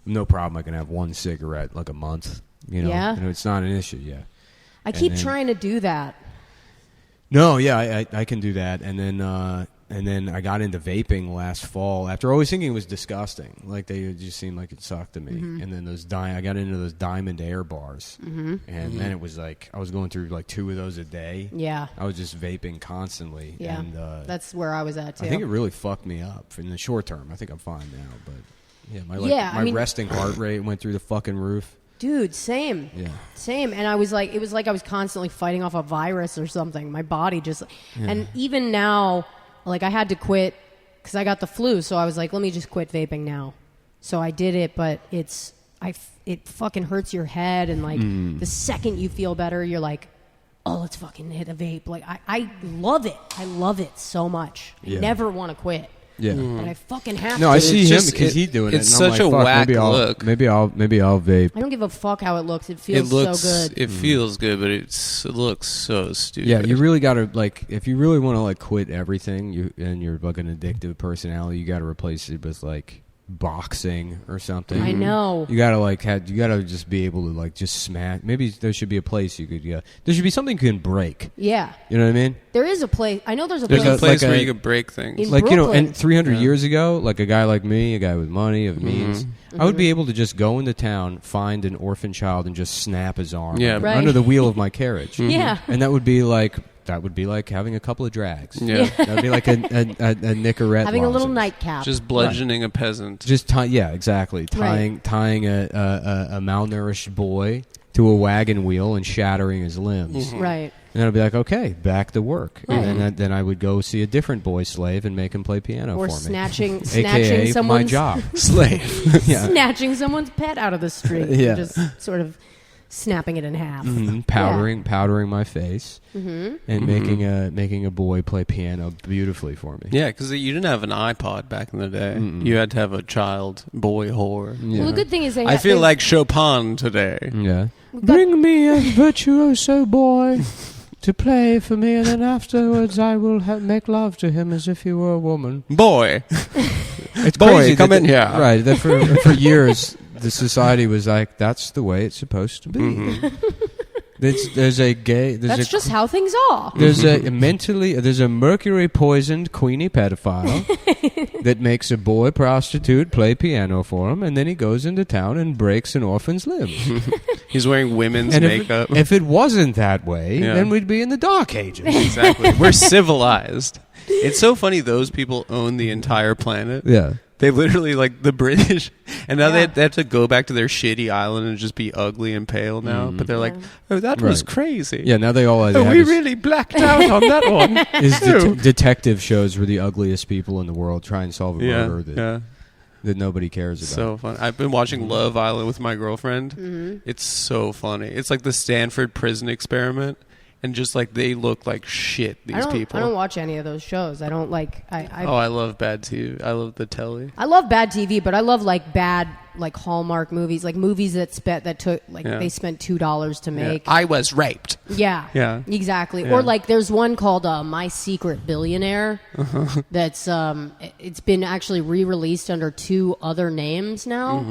Speaker 3: no problem. I can have one cigarette like a month.
Speaker 2: Yeah.
Speaker 3: It's not an issue. Yeah.
Speaker 2: I keep trying to do that.
Speaker 3: No, yeah, I can do that, and then I got into vaping last fall after always thinking it was disgusting. Like they just seemed like it sucked to me. And then I got into those Diamond Air bars, and then it was like I was going through like 2 of those a day.
Speaker 2: Yeah.
Speaker 3: I was just vaping constantly.
Speaker 2: Yeah.
Speaker 3: And,
Speaker 2: that's where I was at too.
Speaker 3: I think it really fucked me up in the short term. I think I'm fine now, but yeah, my resting heart rate went through the fucking roof.
Speaker 2: Dude, same.
Speaker 3: Yeah.
Speaker 2: Same. And I was like, it was like I was constantly fighting off a virus or something. My body just, and even now, like I had to quit because I got the flu. So I was like, let me just quit vaping now. So I did it, but it fucking hurts your head. And like the second you feel better, you're like, oh, let's fucking hit a vape. Like I love it. I love it so much.
Speaker 3: Yeah.
Speaker 2: I never want to quit.
Speaker 3: Yeah.
Speaker 2: But I fucking have to.
Speaker 3: No, I see him
Speaker 1: just-
Speaker 3: because he's doing it.
Speaker 1: it's
Speaker 3: and I'm
Speaker 1: such a
Speaker 3: like,
Speaker 1: whack
Speaker 3: maybe
Speaker 1: look.
Speaker 3: Maybe I'll vape.
Speaker 2: I don't give a fuck how it looks. It
Speaker 1: It
Speaker 2: feels
Speaker 1: looks,
Speaker 2: so good.
Speaker 1: it feels good, but it looks so stupid.
Speaker 3: Yeah, you really got to like if you really want to like quit everything, and you're like an addictive personality, you got to replace it with like boxing or something.
Speaker 2: I know.
Speaker 3: You gotta you gotta just be able to like just smash. Maybe there should be a place you could. There should be something you can break.
Speaker 2: Yeah.
Speaker 3: You know what I mean?
Speaker 2: There is a place. I know there's a
Speaker 1: There's
Speaker 2: place.
Speaker 1: a place
Speaker 3: like
Speaker 1: where
Speaker 3: a-
Speaker 1: you can break things.
Speaker 2: In
Speaker 3: Like
Speaker 2: Brooklyn.
Speaker 3: and 300
Speaker 1: Yeah.
Speaker 3: years ago, like a guy like me, a guy with money of means, I would be able to just go into town, find an orphan child, and just snap his arm
Speaker 1: Yeah.
Speaker 2: Right.
Speaker 3: under the wheel of my carriage.
Speaker 2: Yeah.
Speaker 3: And that would be like having a couple of drags.
Speaker 1: Yeah.
Speaker 3: That would be like a Nicorette.
Speaker 2: Having a little
Speaker 3: lozenge.
Speaker 2: nightcap.
Speaker 1: Just bludgeoning a peasant.
Speaker 3: Just yeah, exactly. Tying a malnourished boy to a wagon wheel and shattering his limbs.
Speaker 2: right.
Speaker 3: And then I'd be like, okay, back to work.
Speaker 2: Right.
Speaker 3: And then I would go see a different boy slave and make him play piano
Speaker 2: Or
Speaker 3: for me.
Speaker 2: snatching
Speaker 3: AKA my
Speaker 2: someone's
Speaker 3: job.
Speaker 1: Slave.
Speaker 3: Yeah.
Speaker 2: snatching someone's pet out of the street.
Speaker 3: Yeah.
Speaker 2: And just sort of snapping it in half.
Speaker 3: Powdering my face and making a boy play piano beautifully for me.
Speaker 1: Yeah, because you didn't have an iPod back in the day. You had to have a child boy whore.
Speaker 3: Yeah.
Speaker 2: Well, the good thing is
Speaker 1: I feel like Chopin today.
Speaker 3: Yeah. Bring me a virtuoso boy to play for me, and then afterwards I will make love to him as if he were a woman.
Speaker 1: Boy.
Speaker 3: It's
Speaker 1: Boy,
Speaker 3: crazy.
Speaker 1: come
Speaker 3: that-
Speaker 1: in here.
Speaker 3: Right. That for years, the society was like, that's the way it's supposed to be. There's a gay...
Speaker 2: that's just how things are.
Speaker 3: There's a mercury poisoned Queenie pedophile that makes a boy prostitute play piano for him, and then he goes into town and breaks an orphan's limb.
Speaker 1: He's wearing women's
Speaker 3: And
Speaker 1: makeup.
Speaker 3: if it wasn't that way,
Speaker 1: Yeah.
Speaker 3: then we'd be in the Dark Ages.
Speaker 1: Exactly. We're civilized. It's so funny those people own the entire planet.
Speaker 3: Yeah.
Speaker 1: They literally, like, the British, and now
Speaker 2: Yeah.
Speaker 1: they have to go back to their shitty island and just be ugly and pale now. But they're like, oh, that was
Speaker 3: Right.
Speaker 1: crazy.
Speaker 3: Yeah, now they all
Speaker 1: Oh,
Speaker 3: have
Speaker 1: we
Speaker 3: is-
Speaker 1: really blacked out on that one.
Speaker 3: is detective shows where the ugliest people in the world try and solve a
Speaker 1: Yeah,
Speaker 3: murder
Speaker 1: yeah.
Speaker 3: that nobody cares about.
Speaker 1: So fun. I've been watching Love Island with my girlfriend. It's so funny. It's like the Stanford prison experiment. And just like they look like shit, these people.
Speaker 2: I don't watch any of those shows. I don't like.
Speaker 1: I love bad TV. I love the telly.
Speaker 2: I love bad TV, but I love like bad like Hallmark movies, like movies that took like
Speaker 1: Yeah.
Speaker 2: they spent $2 to
Speaker 1: Yeah.
Speaker 2: make.
Speaker 1: I was raped.
Speaker 2: Yeah.
Speaker 1: Yeah.
Speaker 2: Exactly.
Speaker 1: Yeah.
Speaker 2: Or like there's one called My Secret Billionaire that's it's been actually re-released under 2 other names now.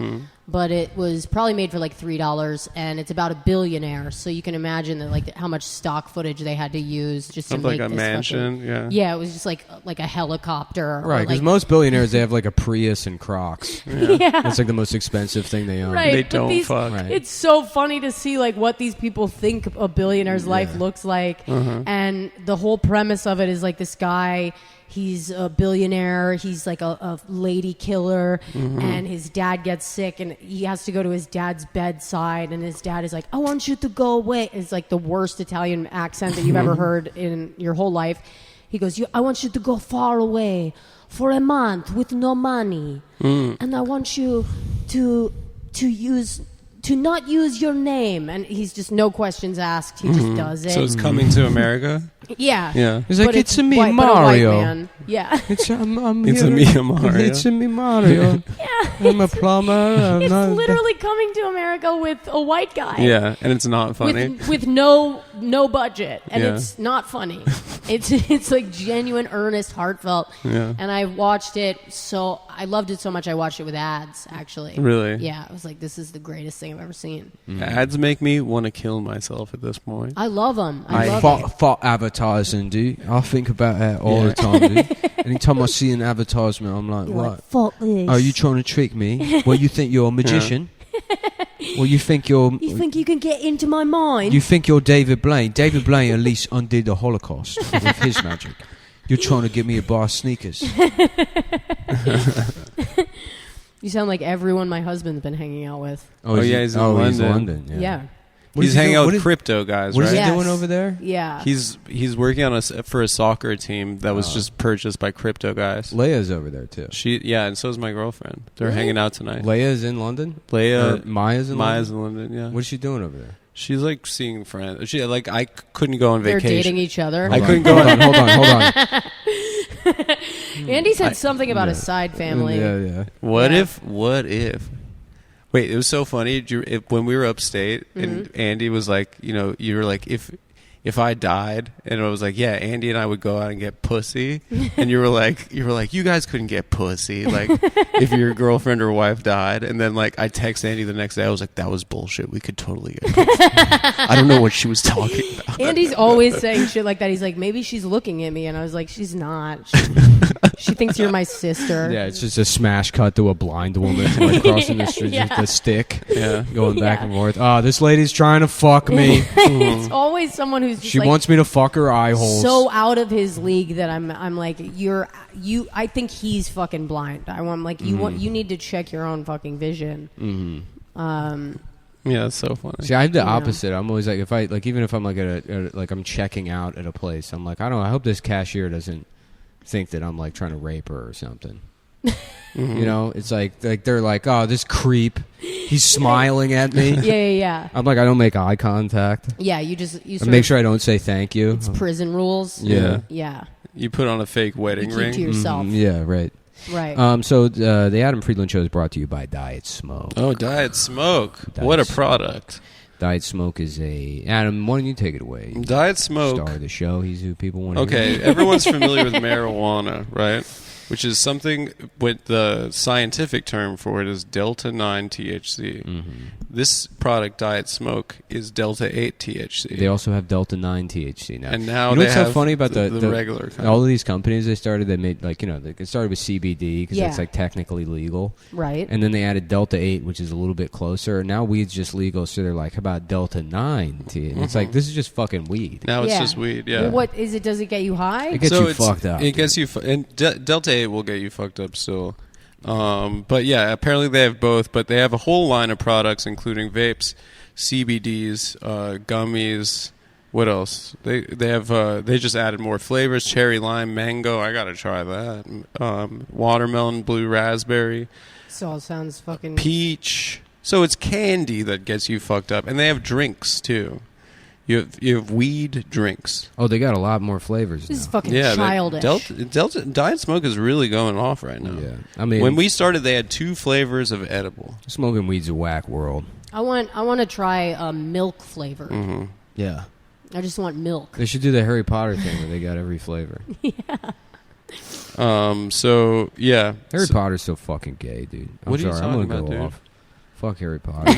Speaker 2: But it was probably made for like $3, and it's about a billionaire. So you can imagine that like how much stock footage they had to use just to
Speaker 1: Of
Speaker 2: make
Speaker 1: like a
Speaker 2: this
Speaker 1: mansion.
Speaker 2: fucking-
Speaker 1: Yeah.
Speaker 2: Yeah, it was just like a helicopter. or,
Speaker 3: Right, because
Speaker 2: like,
Speaker 3: most billionaires, they have like a Prius and Crocs.
Speaker 2: yeah.
Speaker 3: That's like the most expensive thing they own.
Speaker 2: Right.
Speaker 1: They
Speaker 2: but
Speaker 1: don't fuck.
Speaker 3: Right.
Speaker 2: It's so funny to see like what these people think a billionaire's life looks like, and the whole premise of it is like this guy. He's a billionaire. He's like a lady killer, and his dad gets sick, and he has to go to his dad's bedside, and his dad is like, "I want you to go away." It's like the worst Italian accent that you've ever heard in your whole life. He goes, I want you to go far away for a month with no money, and I want you to not use your name. And he's just no questions asked. He just does it.
Speaker 1: So it's coming to America.
Speaker 2: Yeah.
Speaker 1: Yeah.
Speaker 3: He's like,
Speaker 2: But
Speaker 3: it's a me,
Speaker 2: but a white
Speaker 3: Mario.
Speaker 2: man. Yeah.
Speaker 3: It's I'm
Speaker 1: It's
Speaker 3: here.
Speaker 1: a me, Mario.
Speaker 3: It's a me, Mario. I'm a plumber. I'm
Speaker 2: It's
Speaker 3: not,
Speaker 2: literally coming to America with a white guy.
Speaker 1: Yeah, and it's not funny.
Speaker 2: With no budget, and
Speaker 1: Yeah.
Speaker 2: it's not funny. It's like genuine, earnest, heartfelt.
Speaker 1: Yeah.
Speaker 2: And I watched it, so I loved it so much. I watched it with ads, actually.
Speaker 1: Really?
Speaker 2: Yeah, I was like, this is the greatest thing I've ever seen.
Speaker 1: Ads make me want to kill myself at this point.
Speaker 2: I love them. I
Speaker 3: I
Speaker 2: love
Speaker 3: fought advertising, dude. I think about that all the time, dude. Anytime I see an advertisement, I'm like,
Speaker 2: You're
Speaker 3: what?
Speaker 2: like, fuck this.
Speaker 3: Are you trying to trick me? Well, you think you're a magician? Well, you think you're...
Speaker 2: You think you can get into my mind?
Speaker 3: You think you're David Blaine. David Blaine at least undid the Holocaust with his magic. You're trying to get me to buy sneakers.
Speaker 2: You sound like everyone my husband's been hanging out with.
Speaker 1: Oh, yeah, he's in
Speaker 3: He's
Speaker 1: London.
Speaker 3: London. Yeah.
Speaker 2: Yeah.
Speaker 3: What
Speaker 1: He's
Speaker 3: is he
Speaker 1: hanging
Speaker 3: doing-
Speaker 1: out
Speaker 3: what
Speaker 1: with
Speaker 3: is-
Speaker 1: crypto guys,
Speaker 3: What is
Speaker 1: right?
Speaker 3: he
Speaker 2: Yes.
Speaker 3: doing over there?
Speaker 2: Yeah.
Speaker 1: He's working on for a soccer team that was just purchased by crypto guys.
Speaker 3: Leia's over there too.
Speaker 1: And so is my girlfriend. They're
Speaker 2: Really?
Speaker 1: hanging out tonight.
Speaker 3: Leia's in London.
Speaker 1: Leia,
Speaker 3: Or Maya's in
Speaker 1: Maya's
Speaker 3: London.
Speaker 1: in London. Yeah,
Speaker 3: What is she doing over there?
Speaker 1: she's like seeing friends. I couldn't go on
Speaker 2: They're
Speaker 1: vacation.
Speaker 2: dating each other.
Speaker 1: I
Speaker 3: Hold
Speaker 1: couldn't
Speaker 3: on.
Speaker 1: go on.
Speaker 3: Hold on.
Speaker 2: Andy said something about a side family.
Speaker 3: Yeah.
Speaker 1: What if? Wait, it was so funny. When we were upstate, and Andy was like, you were like, if I died, and I was like, yeah, Andy and I would go out and get pussy, and you were like, you guys couldn't get pussy, like if your girlfriend or wife died, and then like I text Andy the next day, I was like, that was bullshit. We could totally get pussy. I don't know what she was talking about.
Speaker 2: Andy's always saying shit like that. He's like, maybe she's looking at me, and I was like, she's not. She thinks you're my sister.
Speaker 3: Yeah, it's just a smash cut to a blind woman like crossing the street with a stick, going back and forth. Oh, this lady's trying to fuck me.
Speaker 2: It's always someone who's just
Speaker 3: she wants me to fuck her eye holes.
Speaker 2: So out of his league that I'm like, I think he's fucking blind. I'm like, you need to check your own fucking vision.
Speaker 1: Yeah, it's so funny.
Speaker 3: See, I have the opposite. I'm always like, even if I'm like I'm checking out at a place, I'm like, I don't know. I hope this cashier doesn't think that I'm like trying to rape her or something. It's like they're like, oh, this creep, he's smiling at me.
Speaker 2: Yeah.
Speaker 3: I'm like, I don't make eye contact.
Speaker 2: Yeah, you
Speaker 3: make sure I don't say thank you.
Speaker 2: It's prison rules.
Speaker 3: Yeah.
Speaker 1: You put on a fake wedding ring
Speaker 2: to yourself.
Speaker 3: Yeah, right. So the Adam Friedland Show is brought to you by Diet Smoke.
Speaker 1: Oh, Diet Smoke. What a product.
Speaker 3: Diet Smoke is Adam, why don't you take it away?
Speaker 1: Diet Smoke.
Speaker 3: Star of the show. He's who people want to
Speaker 1: hear. Everyone's familiar with marijuana, right? Which is something with the scientific term for it is Delta-9 THC. This product, Diet Smoke, is Delta-8 THC.
Speaker 3: They also have Delta-9 THC now.
Speaker 1: And now
Speaker 3: they
Speaker 1: have
Speaker 3: what's so funny about the
Speaker 1: regular kind.
Speaker 3: All of these companies they started, they made like, it started with CBD because that's like technically legal.
Speaker 2: Right.
Speaker 3: And then they added Delta-8, which is a little bit closer. Now weed's just legal, so they're like, how about Delta-9 THC? And it's like, this is just fucking weed.
Speaker 1: Now it's just weed,
Speaker 2: Well, what is it? Does it get you high?
Speaker 3: It gets you fucked up.
Speaker 1: It gets you, and Delta-8 will get you fucked up still. But yeah, apparently they have both, but they have a whole line of products including vapes, CBDs, gummies. What else? They have they just added more flavors: cherry, lime, mango. I gotta try that. Watermelon, blue raspberry.
Speaker 2: This all sounds fucking
Speaker 1: peach. So it's candy that gets you fucked up, and they have drinks too. You have weed drinks.
Speaker 3: Oh, they got a lot more flavors.
Speaker 2: This is fucking childish.
Speaker 1: Delta Diet Smoke is really going off right now.
Speaker 3: Yeah, I mean,
Speaker 1: when we started, they had 2 flavors of edible.
Speaker 3: Smoking weed's a whack world.
Speaker 2: I want to try milk flavor.
Speaker 3: Yeah,
Speaker 2: I just want milk.
Speaker 3: They should do the Harry Potter thing where they got every flavor.
Speaker 1: So yeah,
Speaker 3: Harry Potter's so fucking gay, dude.
Speaker 1: What are you talking about, dude?
Speaker 3: Fuck Harry Potter.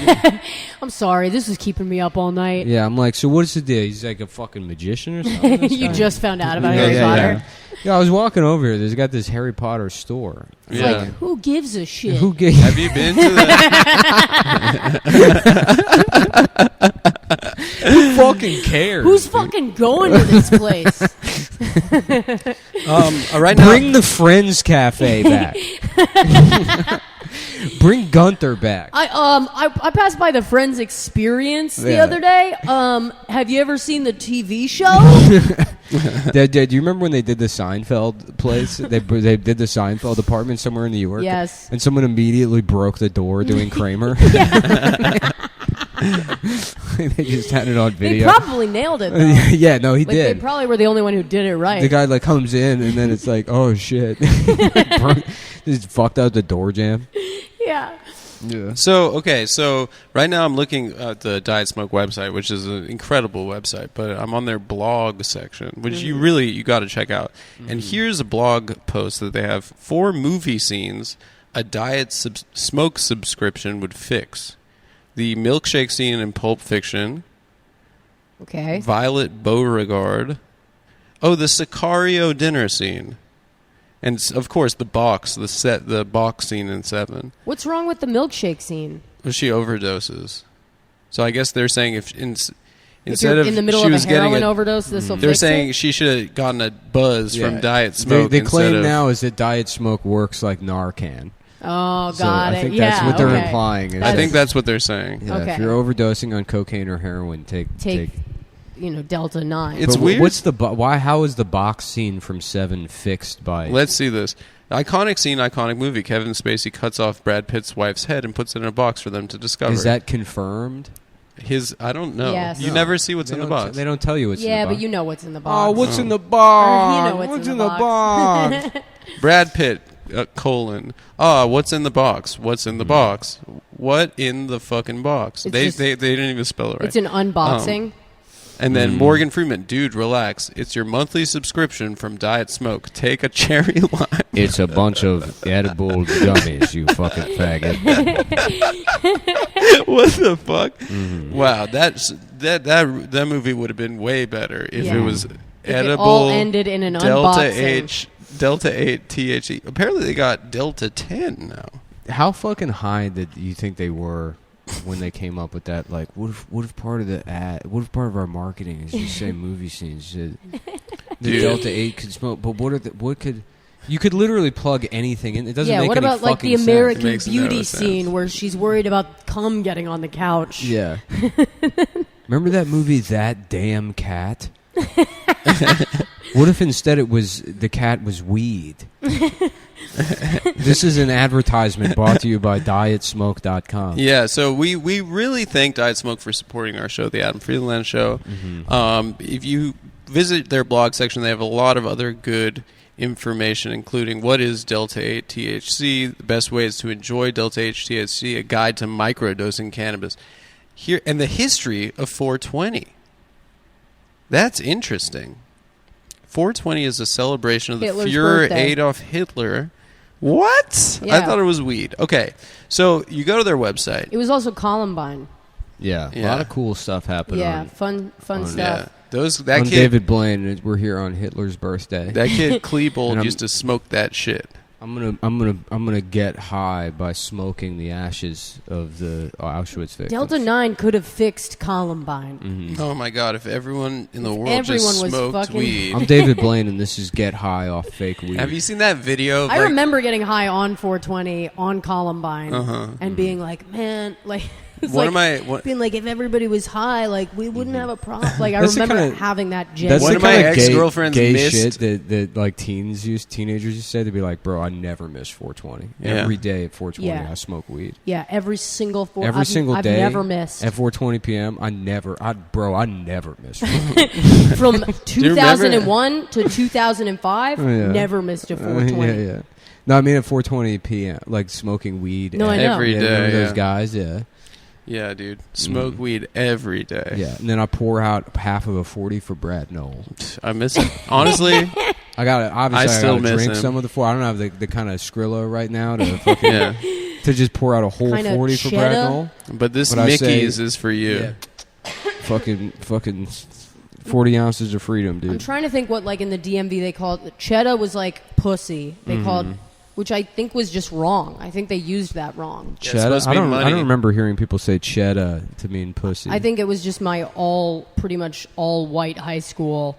Speaker 2: I'm sorry, this is keeping me up all night.
Speaker 3: Yeah, I'm like, so what's the deal? He's like a fucking magician or something?
Speaker 2: You just found out about Harry Potter?
Speaker 3: Yeah, I was walking over here. There's got this Harry Potter store.
Speaker 2: It's like, who gives a shit?
Speaker 1: Have you been to that?
Speaker 3: Who fucking cares?
Speaker 2: Who's fucking going to this place?
Speaker 1: Right now,
Speaker 3: bring the Friends Cafe back. Bring Gunther back.
Speaker 2: I passed by the Friends Experience the other day. Have you ever seen the TV show?
Speaker 3: Do you remember when they did the Seinfeld place? They did the Seinfeld apartment somewhere in New York.
Speaker 2: Yes.
Speaker 3: And someone immediately broke the door doing Kramer. They just had it on video.
Speaker 2: They probably nailed it, though.
Speaker 3: Yeah, no, he did.
Speaker 2: They probably were the only one who did it right.
Speaker 3: The guy like comes in and then it's like, oh shit. Just fucked out the door jam.
Speaker 2: Yeah.
Speaker 1: So right now I'm looking at the Diet Smoke website, which is an incredible website, but I'm on their blog section, which you got to check out. And here's a blog post that they have: 4 movie scenes a Diet Smoke subscription would fix. The milkshake scene in Pulp Fiction.
Speaker 2: Okay.
Speaker 1: Violet Beauregard. Oh, the Sicario dinner scene. And, of course, the box scene in 7.
Speaker 2: What's wrong with the milkshake scene?
Speaker 1: Well, she overdoses. So I guess they're saying instead
Speaker 2: of in the middle of a heroin overdose, this will fix it?
Speaker 1: They're saying she should have gotten a buzz from Diet Smoke.
Speaker 3: The claim now is that Diet Smoke works like Narcan.
Speaker 2: Oh, got it.
Speaker 3: I think that's what they're implying.
Speaker 1: I think that's what they're saying.
Speaker 3: Yeah, if you're overdosing on cocaine or heroin, take
Speaker 2: Delta-9.
Speaker 1: It's weird.
Speaker 3: What's how is the box scene from 7 fixed by?
Speaker 1: Let's see this. Iconic scene, iconic movie. Kevin Spacey cuts off Brad Pitt's wife's head and puts it in a box for them to discover.
Speaker 3: Is that confirmed?
Speaker 1: I don't know.
Speaker 2: Yes.
Speaker 1: You never see what's in the box.
Speaker 3: They don't tell you what's in the box.
Speaker 2: Yeah, but you know what's in the box.
Speaker 3: Oh, what's in the box?
Speaker 2: Or you know what's in the box.
Speaker 1: Brad Pitt, colon. What's in the box? What's in the box? What in the fucking box? They didn't even spell it right.
Speaker 2: It's an unboxing.
Speaker 1: And then Morgan Freeman, dude, relax. It's your monthly subscription from Diet Smoke. Take a cherry lime.
Speaker 3: It's a bunch of edible gummies, you fucking faggot.
Speaker 1: What the fuck? Wow, that movie would have been way better if it was edible.
Speaker 2: It all ended in an unboxing.
Speaker 1: Delta 8 THC. Apparently they got Delta 10 now.
Speaker 3: How fucking high did you think they were when they came up with that? Like, what if part of the ad, what if part of our marketing is just say movie scenes? The Delta 8 could smoke, but what could you could literally plug anything in? It doesn't make any fucking sense.
Speaker 2: Yeah, what about like the American Beauty scene where she's worried about cum getting on the couch?
Speaker 3: Yeah. Remember that movie, That Damn Cat? What if instead the cat was weed? This is an advertisement brought to you by DietSmoke.com.
Speaker 1: Yeah, so we really thank Diet Smoke for supporting our show, The Adam Friedland Show. If you visit their blog section, they have a lot of other good information, including what is Delta 8 THC, the best ways to enjoy Delta 8 THC, a guide to microdosing cannabis, here, and the history of 420. That's interesting. 420 is a celebration of the
Speaker 2: Hitler's
Speaker 1: Fuhrer
Speaker 2: birthday.
Speaker 1: Adolf Hitler. What?
Speaker 2: Yeah.
Speaker 1: I thought it was weed. Okay, so you go to their website.
Speaker 2: It was also Columbine.
Speaker 3: Yeah, a lot of cool stuff happened.
Speaker 2: Yeah, fun stuff.
Speaker 1: Yeah, that
Speaker 3: I'm
Speaker 1: kid,
Speaker 3: David Blaine, and we're here on Hitler's birthday.
Speaker 1: that kid Klebold used to smoke that shit.
Speaker 3: I'm gonna get high by smoking the ashes of the Auschwitz victims.
Speaker 2: Delta 9 could have fixed Columbine.
Speaker 1: Oh my god! If everyone in the world just
Speaker 2: everyone was
Speaker 1: smoked
Speaker 2: fucking-
Speaker 1: weed.
Speaker 3: I'm David Blaine, and this is Get High Off Fake Weed.
Speaker 1: Have you seen that video? Of,
Speaker 2: I
Speaker 1: like,
Speaker 2: remember getting high on 420 on Columbine and being like, man, like, it's
Speaker 1: One
Speaker 2: like
Speaker 1: of my-
Speaker 2: being like, if everybody was high, like, we wouldn't have a problem. Like, I
Speaker 3: That's the
Speaker 2: remember
Speaker 3: kinda-
Speaker 2: having that
Speaker 3: That's
Speaker 2: genuine.
Speaker 1: One
Speaker 3: the
Speaker 1: of my
Speaker 3: kind of
Speaker 1: ex-girlfriends
Speaker 3: gay
Speaker 1: missed-
Speaker 3: shit that like teenagers used to say. They'd be like, "Bro, I never miss 420.
Speaker 1: Yeah.
Speaker 3: Every day at 420,
Speaker 2: Yeah.
Speaker 3: I smoke weed.
Speaker 2: Yeah, every single
Speaker 3: Every single
Speaker 2: I've
Speaker 3: day,
Speaker 2: never missed.
Speaker 3: at 4:20 p.m. I never miss.
Speaker 2: From 2001 to 2005,
Speaker 3: Oh, yeah.
Speaker 2: never missed a 420.
Speaker 3: yeah. No, I mean at 4:20 p.m. Like smoking weed.
Speaker 2: No, I know.
Speaker 1: every
Speaker 3: Yeah,
Speaker 1: day.
Speaker 3: remember those
Speaker 1: Yeah.
Speaker 3: guys, yeah.
Speaker 1: Yeah, dude. Smoke weed every day.
Speaker 3: Yeah, and then I pour out half of a 40 for Brad Knoll.
Speaker 1: I miss it. Honestly,
Speaker 3: I got to obviously
Speaker 1: I still miss
Speaker 3: drink
Speaker 1: him.
Speaker 3: some of the 4. I don't have the kind of Skrilla right now to fucking
Speaker 1: yeah.
Speaker 3: to just pour out a whole
Speaker 2: Kinda
Speaker 3: 40 for Brad
Speaker 2: cheddar.
Speaker 3: Knoll.
Speaker 1: But this
Speaker 3: But I say-
Speaker 1: Mickey's is for you.
Speaker 3: Yeah. fucking 40 ounces of freedom, dude.
Speaker 2: I'm trying to think what, like, in the DMV they called cheddar was like pussy. They called, which I think was just wrong. I think they used that wrong.
Speaker 1: Yeah, it's
Speaker 3: Cheddar?
Speaker 1: supposed to
Speaker 3: I
Speaker 1: be
Speaker 3: don't
Speaker 1: money.
Speaker 3: remember hearing people say cheddar to mean pussy.
Speaker 2: I think it was just my pretty much all white high school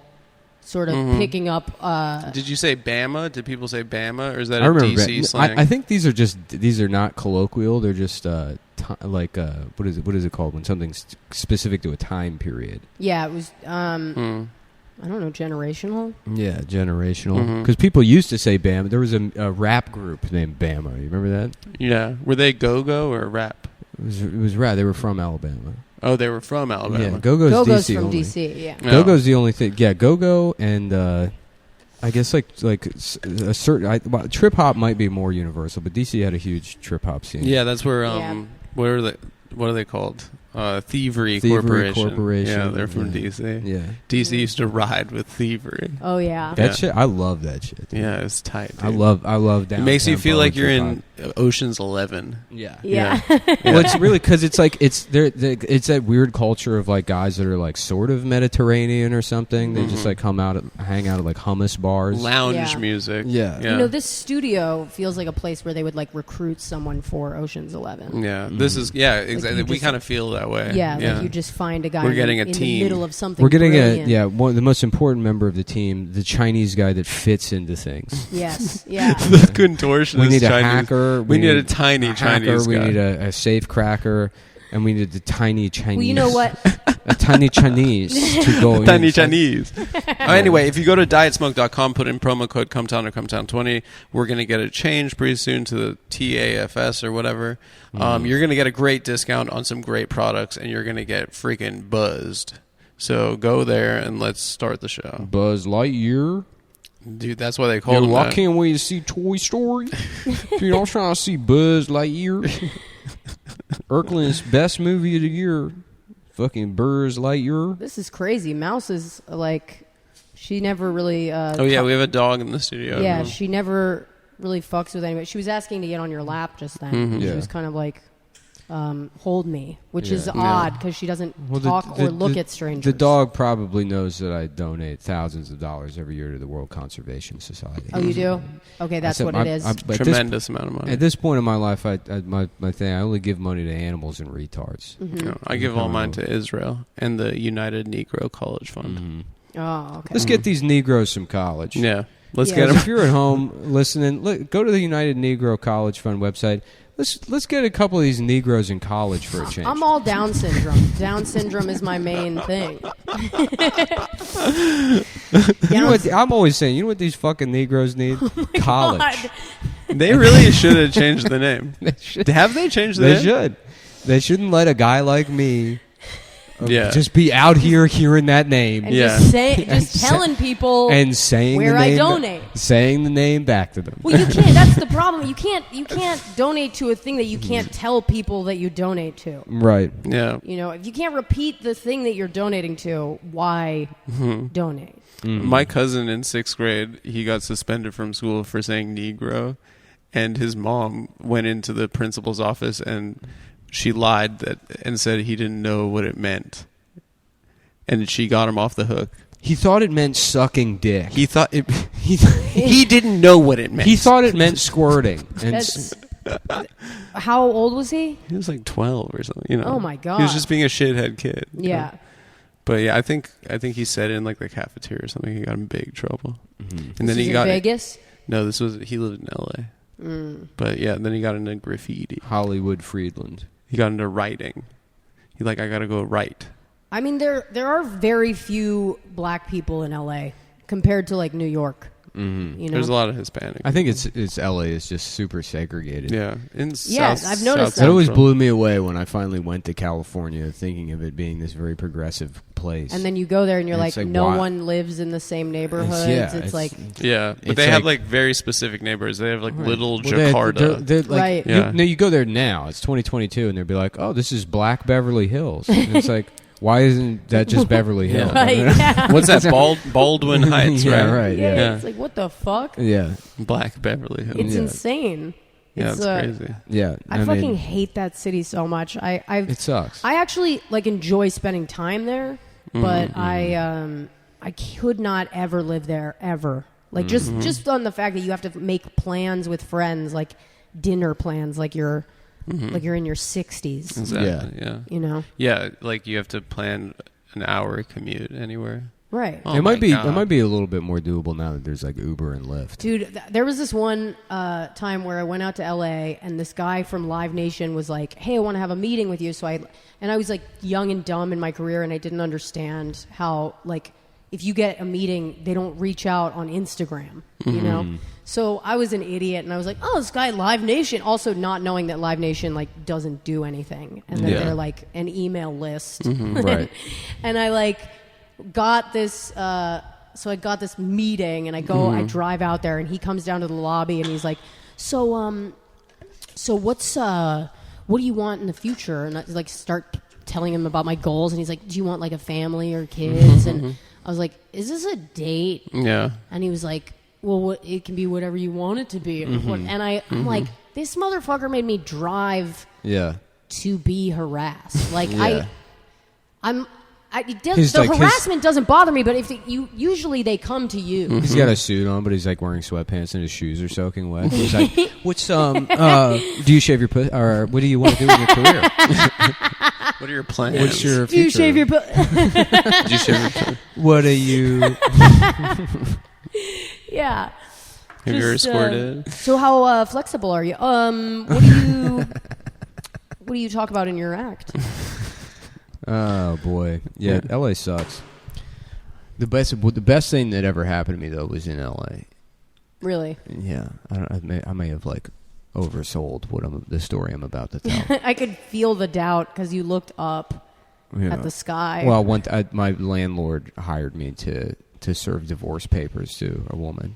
Speaker 2: sort of picking up.
Speaker 1: Did you say Bama? Did people say Bama, or is that
Speaker 3: I
Speaker 1: a
Speaker 3: remember
Speaker 1: DC
Speaker 3: that.
Speaker 1: slang?
Speaker 3: I think these are not colloquial. They're just what is it called when something's specific to a time period?
Speaker 2: Yeah, it was. I don't know, generational.
Speaker 3: Yeah, generational. Because people used to say Bama. There was a rap group named Bama. You remember that?
Speaker 1: Yeah. Were they go-go or rap?
Speaker 3: It was rap. They were from Alabama.
Speaker 1: Oh, they were from Alabama.
Speaker 3: Yeah, Go-Go's
Speaker 2: Go-Go's
Speaker 3: DC
Speaker 2: from
Speaker 3: only.
Speaker 2: DC. Yeah.
Speaker 1: No.
Speaker 3: Go-Go's the only thing. Yeah, Go-Go and I guess like a certain trip hop might be more universal, but DC had a huge trip hop scene.
Speaker 1: Yeah, that's where
Speaker 2: Yeah.
Speaker 1: what are they called? Thievery
Speaker 3: Thievery
Speaker 1: Corporation.
Speaker 3: Corporation.
Speaker 1: Yeah, they're from
Speaker 3: Yeah.
Speaker 1: DC.
Speaker 3: Yeah.
Speaker 1: DC used to ride with Thievery.
Speaker 2: Oh yeah.
Speaker 3: That
Speaker 1: Yeah.
Speaker 3: shit, I love that shit. dude.
Speaker 1: Yeah, it's tight. Dude.
Speaker 3: I love
Speaker 1: It makes you
Speaker 3: down-tempo
Speaker 1: feel like
Speaker 3: and
Speaker 1: you're
Speaker 3: trip-hop.
Speaker 1: in Ocean's 11.
Speaker 3: Yeah.
Speaker 2: Yeah.
Speaker 3: Well, it's really because it's like it's that weird culture of like guys that are like sort of Mediterranean or something. They just like hang out at like hummus bars.
Speaker 1: Lounge
Speaker 2: Yeah.
Speaker 1: music.
Speaker 3: Yeah.
Speaker 2: You know, this studio feels like a place where they would like recruit someone for Ocean's 11.
Speaker 1: Yeah, this is exactly.
Speaker 2: you
Speaker 1: We
Speaker 2: just-
Speaker 1: kind of feel that way.
Speaker 2: Yeah, like you just find a guy
Speaker 1: We're getting a
Speaker 2: in
Speaker 1: team.
Speaker 2: the middle of something.
Speaker 3: We're getting
Speaker 2: brilliant.
Speaker 3: one of the most important member of the team, the Chinese guy that fits into things.
Speaker 2: Yes, yeah.
Speaker 1: the contortionist.
Speaker 3: We need a
Speaker 1: Chinese.
Speaker 3: hacker.
Speaker 1: We need a tiny Chinese
Speaker 3: hacker. We
Speaker 1: guy.
Speaker 3: need a safe cracker. And we need the tiny Chinese.
Speaker 2: Well, you know what?
Speaker 3: A tiny Chinese to go in.
Speaker 1: Tiny Chinese. Anyway, if you go to dietsmoke.com, put in promo code CUMTOWN or CUMTOWN20, we're going to get it changed pretty soon to the TAFS or whatever. You're going to get a great discount on some great products, and you're going to get freaking buzzed. So go there and let's start the show.
Speaker 3: Buzz Lightyear.
Speaker 1: Dude, that's why they call him
Speaker 3: I
Speaker 1: that.
Speaker 3: can't wait to see Toy Story. Dude, I'm trying to see Buzz Lightyear. Erklin's best movie of the year. Fucking Buzz Lightyear.
Speaker 2: This is crazy. Mouse is like, she never really.
Speaker 1: Oh yeah, we have a dog in the studio.
Speaker 2: Yeah, she never really fucks with anybody. She was asking to get on your lap just then.
Speaker 1: Mm-hmm.
Speaker 2: She
Speaker 3: Yeah.
Speaker 2: was kind of like, hold me, which is
Speaker 3: Yeah.
Speaker 2: odd because she doesn't talk or look at strangers.
Speaker 3: The dog probably knows that I donate thousands of dollars every year to the World Conservation Society.
Speaker 2: Oh, you do? Okay, that's what it is.
Speaker 1: Tremendous amount of money.
Speaker 3: At this point in my life, my thing, I only give money to animals and retards.
Speaker 2: Mm-hmm.
Speaker 1: No, I give all mine to Israel and the United Negro College Fund.
Speaker 3: Mm-hmm.
Speaker 2: Oh, okay.
Speaker 3: Let's get these Negroes some college.
Speaker 1: Yeah, let's
Speaker 2: Yeah.
Speaker 1: get them.
Speaker 3: If you're at home listening, go to the United Negro College Fund website. Let's get a couple of these Negroes in college for a change.
Speaker 2: I'm all Down syndrome. Down syndrome is my main thing.
Speaker 3: You know what? I'm always saying, you know what these fucking Negroes need? College.
Speaker 2: God.
Speaker 1: They really should have changed the name.
Speaker 3: They should.
Speaker 1: Have they changed the
Speaker 3: They
Speaker 1: name?
Speaker 3: should. They shouldn't let a guy like me
Speaker 1: Yeah.
Speaker 3: just be out here hearing that name
Speaker 2: And
Speaker 1: Yeah.
Speaker 2: just telling people
Speaker 3: and saying
Speaker 2: where
Speaker 3: the
Speaker 2: I
Speaker 3: name,
Speaker 2: donate.
Speaker 3: saying the name back to them.
Speaker 2: Well, you can't. That's the problem. You can't donate to a thing that you can't tell people that you donate to.
Speaker 3: Right.
Speaker 1: Yeah.
Speaker 2: You know, if you can't repeat the thing that you're donating to, why donate?
Speaker 1: My cousin in 6th grade, he got suspended from school for saying Negro, and his mom went into the principal's office and she lied and said he didn't know what it meant, and she got him off the hook.
Speaker 3: He thought it meant sucking dick.
Speaker 1: He thought it. He didn't know what it meant.
Speaker 3: He thought it meant squirting. And
Speaker 2: That's, how old was he?
Speaker 1: He was like 12 or something. You know.
Speaker 2: Oh, my God.
Speaker 1: He was just being a shithead kid. you
Speaker 2: Yeah.
Speaker 1: know? But yeah, I think he said it in like the cafeteria or something. He got in big trouble. And then
Speaker 2: This
Speaker 1: he
Speaker 2: is
Speaker 1: got
Speaker 2: in Vegas.
Speaker 1: No, he lived in L.A. But yeah, then he got into graffiti.
Speaker 3: Hollywood Friedland.
Speaker 1: He got into writing. I gotta go write.
Speaker 2: I mean, there are very few black people in LA compared to like New York. Mm-hmm. You know,
Speaker 1: There's a lot of Hispanic.
Speaker 3: I think it's LA is just super segregated.
Speaker 1: Yeah.
Speaker 2: I've noticed
Speaker 3: That always blew me away when I finally went to California, thinking of it being this very progressive place.
Speaker 2: and then you go there and you're
Speaker 3: And
Speaker 2: like,
Speaker 3: it's like,
Speaker 2: no
Speaker 3: why-
Speaker 2: one lives in the same neighborhoods. It's like,
Speaker 1: Yeah, but
Speaker 3: It's
Speaker 1: they have
Speaker 3: like-
Speaker 1: like very specific neighbors. They have like little
Speaker 3: Well, they're
Speaker 1: Jakarta.
Speaker 3: like,
Speaker 2: Right.
Speaker 1: Yeah.
Speaker 3: you go there now. It's 2022, and they'll be like, "Oh, this is Black Beverly Hills." And it's like, why isn't that just Beverly Hills?
Speaker 2: right, yeah.
Speaker 1: What's that? Baldwin Heights,
Speaker 3: Yeah,
Speaker 1: right?
Speaker 3: right.
Speaker 2: yeah,
Speaker 1: Yeah.
Speaker 2: it's like, what the fuck?
Speaker 3: Yeah,
Speaker 1: Black Beverly Hills.
Speaker 2: It's
Speaker 3: Yeah.
Speaker 2: insane.
Speaker 1: Yeah,
Speaker 2: It's,
Speaker 1: it's crazy.
Speaker 3: yeah.
Speaker 2: I
Speaker 3: mean,
Speaker 2: fucking hate that city so much.
Speaker 3: it sucks.
Speaker 2: I actually like enjoy spending time there, but I could not ever live there ever. Like just on the fact that you have to make plans with friends, like dinner plans, like you're in your 60s.
Speaker 1: Exactly. Yeah.
Speaker 2: You know,
Speaker 1: Yeah, like you have to plan an hour commute anywhere.
Speaker 2: right?
Speaker 1: Oh
Speaker 3: it might
Speaker 1: my
Speaker 3: be.
Speaker 1: God.
Speaker 3: It might be a little bit more doable now that there's like Uber and Lyft.
Speaker 2: Dude, there was this one time where I went out to LA and this guy from Live Nation was like, "Hey, I want to have a meeting with you." So I was like young and dumb in my career, and I didn't understand how like if you get a meeting, they don't reach out on Instagram, you know. So I was an idiot, and I was like, "Oh, this guy Live Nation," also not knowing that Live Nation like doesn't do anything, and that
Speaker 1: Yeah.
Speaker 2: they're like an email list,
Speaker 3: Right.
Speaker 2: and I like got this. So I got this meeting, and I go, I drive out there, and he comes down to the lobby, and he's like, "So what's what do you want in the future?" And I like start telling him about my goals, and he's like, "Do you want like a family or kids?" And I was like, "Is this a date?"
Speaker 1: Yeah.
Speaker 2: And he was like, "Well, it can be whatever you want it to be." And I'm like, this motherfucker made me drive
Speaker 3: Yeah.
Speaker 2: to be harassed. Like
Speaker 3: Yeah.
Speaker 2: the harassment doesn't bother me, but if usually they come to you.
Speaker 3: He's got a suit on, but he's like wearing sweatpants and his shoes are soaking wet. He's like, "What's do you shave your pussy, or what do you want to do in your career?
Speaker 1: What are your plans?
Speaker 3: What's your
Speaker 2: Do you
Speaker 3: future?
Speaker 2: shave your
Speaker 1: Did you shave your plans?
Speaker 3: What are you?"
Speaker 2: Yeah.
Speaker 1: Have you ever
Speaker 2: Just,
Speaker 1: squirted?
Speaker 2: So how flexible are you? What do you What do you talk about in your act?
Speaker 3: Oh boy, yeah, LA sucks. The best thing that ever happened to me though was in LA.
Speaker 2: Really?
Speaker 3: Yeah, I may have like oversold the story I'm about to tell.
Speaker 2: I could feel the doubt because you looked up at the sky.
Speaker 3: Well, my landlord hired me to serve divorce papers to a woman,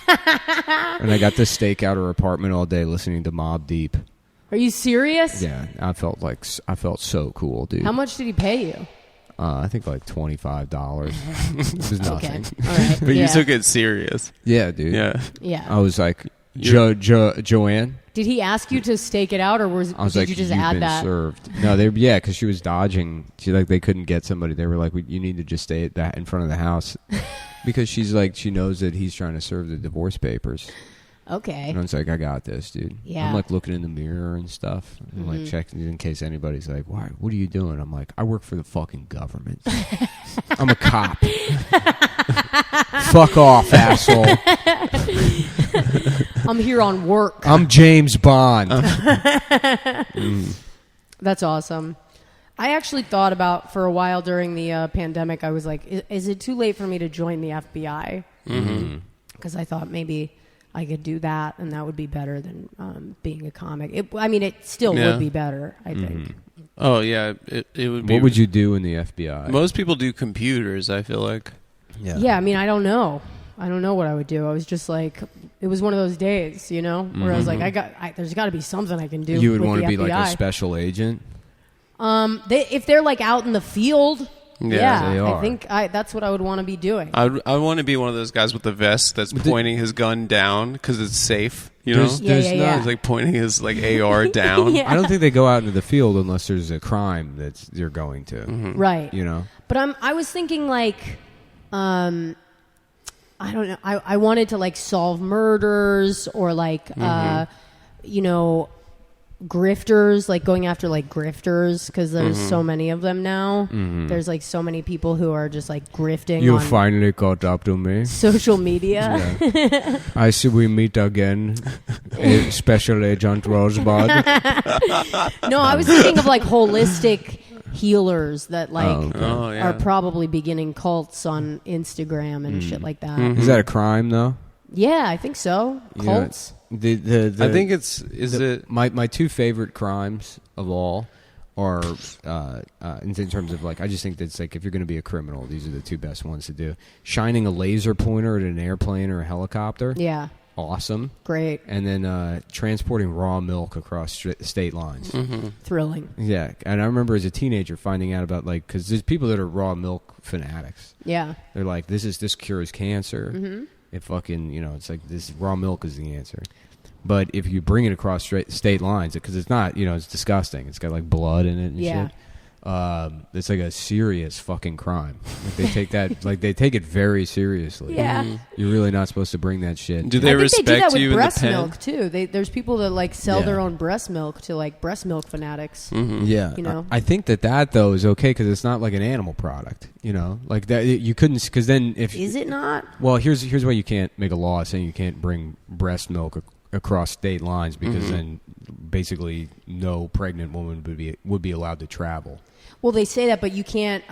Speaker 3: and I got to stake out her apartment all day listening to Mobb Deep.
Speaker 2: Are you serious?
Speaker 3: Yeah, I felt so cool, dude.
Speaker 2: How much did he pay you?
Speaker 3: I think like $25. It was nothing.
Speaker 2: Okay. All right.
Speaker 1: But you took it serious.
Speaker 3: Yeah, dude.
Speaker 2: Yeah.
Speaker 3: I was like, Joanne.
Speaker 2: Did he ask you to stake it out, or did you just add that?
Speaker 3: Served. No, because she was dodging. They couldn't get somebody. They were like, you need to just stay at that in front of the house, because she's like, she knows that he's trying to serve the divorce papers.
Speaker 2: Okay.
Speaker 3: And I was like, I got this, dude.
Speaker 2: Yeah.
Speaker 3: I'm like looking in the mirror and stuff. I'm like checking in case anybody's like, why? What are you doing? I'm like, I work for the fucking government. I'm a cop. Fuck off, asshole.
Speaker 2: I'm here on work.
Speaker 3: I'm James Bond.
Speaker 2: That's awesome. I actually thought about, for a while during the pandemic, I was like, is it too late for me to join the FBI? Because I thought maybe I could do that, and that would be better than being a comic. It still would be better, I think.
Speaker 1: Oh, yeah. It would be.
Speaker 3: What would you do in the FBI?
Speaker 1: Most people do computers, I feel like.
Speaker 2: Yeah, I don't know. I don't know what I would do. I was just like, it was one of those days, where I was like, there's got to be something I can do.
Speaker 3: You would
Speaker 2: want to
Speaker 3: be like a special agent?
Speaker 2: If they're like out in the field,
Speaker 3: they are.
Speaker 2: I think that's what I would want to be doing.
Speaker 1: I want to be one of those guys with the vest that's pointing his gun down because it's safe.
Speaker 3: There's
Speaker 1: He's like pointing his like AR down.
Speaker 3: I don't think they go out into the field unless there's a crime that they're going to.
Speaker 2: Right.
Speaker 3: But
Speaker 2: I was thinking like, I don't know. I wanted to like solve murders or like, grifters, like going after like grifters, because there's so many of them now. There's like so many people who are just like grifting.
Speaker 3: You finally caught up to me.
Speaker 2: Social media.
Speaker 3: Yeah. I see we meet again, Special Agent Rosebud.
Speaker 2: No, I was thinking of like holistic healers that like
Speaker 1: are
Speaker 2: probably beginning cults on Instagram and shit like that.
Speaker 3: Is that a crime though?
Speaker 2: Yeah, I think so. Cults.
Speaker 1: I think it
Speaker 3: my two favorite crimes of all are in terms of like, I just think that's like, if you're going to be a criminal, these are the two best ones to do. Shining a laser pointer at an airplane or a helicopter.
Speaker 2: Yeah.
Speaker 3: Awesome.
Speaker 2: Great.
Speaker 3: And then transporting raw milk across state lines.
Speaker 2: Thrilling.
Speaker 3: Yeah. And I remember as a teenager finding out about like, because there's people that are raw milk fanatics.
Speaker 2: Yeah.
Speaker 3: They're like, this cures cancer. It fucking, it's like this raw milk is the answer. But if you bring it across state lines, because it's not, it's disgusting. It's got like blood in it and shit. It's like a serious fucking crime. Like they take that, like they take it very seriously.
Speaker 2: Yeah.
Speaker 3: You're really not supposed to bring that shit.
Speaker 1: Do they respect
Speaker 2: they do that with
Speaker 1: you
Speaker 2: breast
Speaker 1: in the pen?
Speaker 2: milk too? There's people that like sell their own breast milk to like breast milk fanatics.
Speaker 3: Yeah, I think that though is okay because it's not like an animal product. Like that you couldn't, because then if
Speaker 2: is it not?
Speaker 3: Well, here's why you can't make a law saying you can't bring breast milk across state lines, because then basically no pregnant woman would be allowed to travel.
Speaker 2: Well, they say that, but you can't.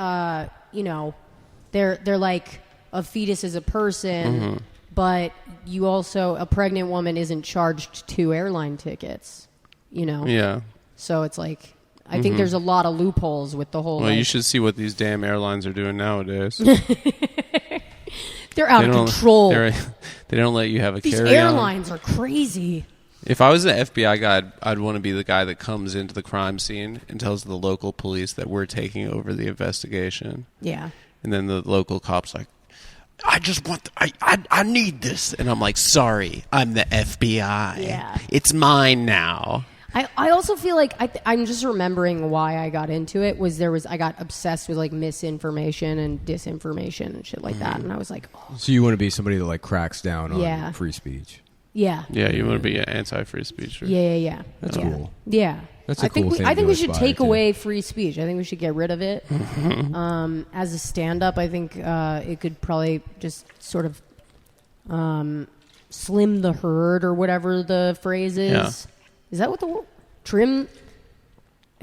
Speaker 2: They're like a fetus is a person, but you also, a pregnant woman isn't charged 2 airline tickets.
Speaker 1: Yeah.
Speaker 2: So it's like, I think there's a lot of loopholes with the whole.
Speaker 1: Well, you should see what these damn airlines are doing nowadays.
Speaker 2: They're out of control.
Speaker 1: They don't let you have a carry-on.
Speaker 2: These airlines are crazy.
Speaker 1: If I was an FBI guy, I'd want to be the guy that comes into the crime scene and tells the local police that we're taking over the investigation.
Speaker 2: Yeah.
Speaker 1: And then the local cop's like, I just want, I need this. And I'm like, sorry, I'm the FBI.
Speaker 2: Yeah.
Speaker 1: It's mine now.
Speaker 2: I also feel like I'm just remembering why I got into it I got obsessed with like misinformation and disinformation and shit like that, and I was like, oh.
Speaker 3: So you want to be somebody that like cracks down on free speech?
Speaker 2: Yeah.
Speaker 1: Yeah, you want to be anti-free speech. Right?
Speaker 2: Yeah.
Speaker 3: That's cool.
Speaker 2: Yeah.
Speaker 3: That's a cool thing.
Speaker 2: I think
Speaker 3: to
Speaker 2: we should take
Speaker 3: to.
Speaker 2: away free speech. I think we should get rid of it. As a stand-up, I think it could probably just sort of slim the herd or whatever the phrase is.
Speaker 1: Yeah.
Speaker 2: Is that what the word? Trim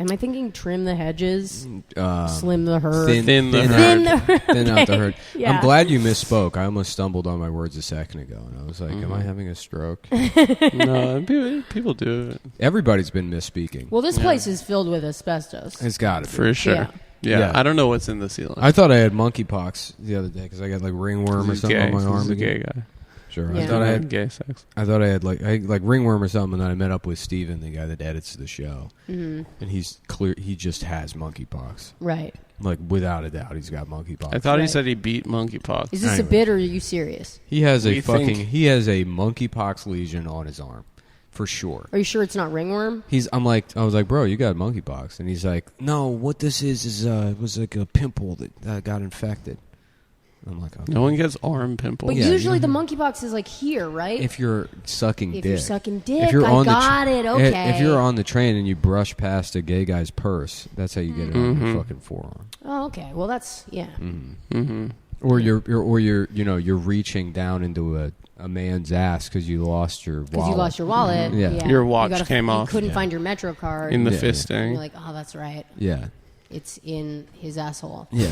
Speaker 2: Am I thinking trim the hedges, slim the herd?
Speaker 1: Thin the herd.
Speaker 3: Thin out the herd.
Speaker 2: Yeah.
Speaker 3: I'm glad you misspoke. I almost stumbled on my words a second ago, and I was like, am I having a stroke?
Speaker 1: No, people do it.
Speaker 3: Everybody's been misspeaking.
Speaker 2: Well, this place is filled with asbestos.
Speaker 3: It's got to be.
Speaker 1: For sure. Yeah. I don't know what's in the ceiling.
Speaker 3: I thought I had monkeypox the other day because I got like ringworm or something on my arm.
Speaker 1: He's a gay guy.
Speaker 3: Sure.
Speaker 2: Yeah.
Speaker 3: I thought I had
Speaker 1: gay sex.
Speaker 3: I thought I had like ringworm or something, and then I met up with Steven, the guy that edits the show, and he's clear. He just has monkeypox,
Speaker 2: Right.
Speaker 3: like without a doubt, he's got monkeypox.
Speaker 1: I thought he
Speaker 2: Right.
Speaker 1: said he beat monkeypox.
Speaker 2: Is this a bit or are you serious?
Speaker 3: He has a
Speaker 1: We think-
Speaker 3: he has a monkeypox lesion on his arm, for sure.
Speaker 2: Are you sure it's not ringworm?
Speaker 3: I was like, bro, you got monkeypox, and he's like, no, what this is it was like a pimple that got infected. I'm like, okay.
Speaker 1: No one gets arm pimples.
Speaker 2: But
Speaker 3: Yeah,
Speaker 2: usually
Speaker 3: you-
Speaker 2: the monkeypox is like here, right?
Speaker 3: If you're sucking
Speaker 2: If
Speaker 3: dick.
Speaker 2: you're sucking dick,
Speaker 3: If you're
Speaker 2: I
Speaker 3: on the
Speaker 2: got it, okay.
Speaker 3: If you're on the train and you brush past a gay guy's purse, that's how you get it on your fucking forearm.
Speaker 2: Oh, okay. Well, that's, yeah.
Speaker 3: Or you're reaching down into a man's ass because you lost your wallet.
Speaker 2: Because you lost your wallet.
Speaker 3: Yeah.
Speaker 1: Your watch
Speaker 2: You
Speaker 1: came off.
Speaker 2: You couldn't find your Metro card.
Speaker 1: in the
Speaker 3: Yeah, yeah.
Speaker 2: And
Speaker 1: fisting.
Speaker 2: you're like, oh, that's right.
Speaker 3: Yeah.
Speaker 2: It's in his asshole.
Speaker 3: Yeah,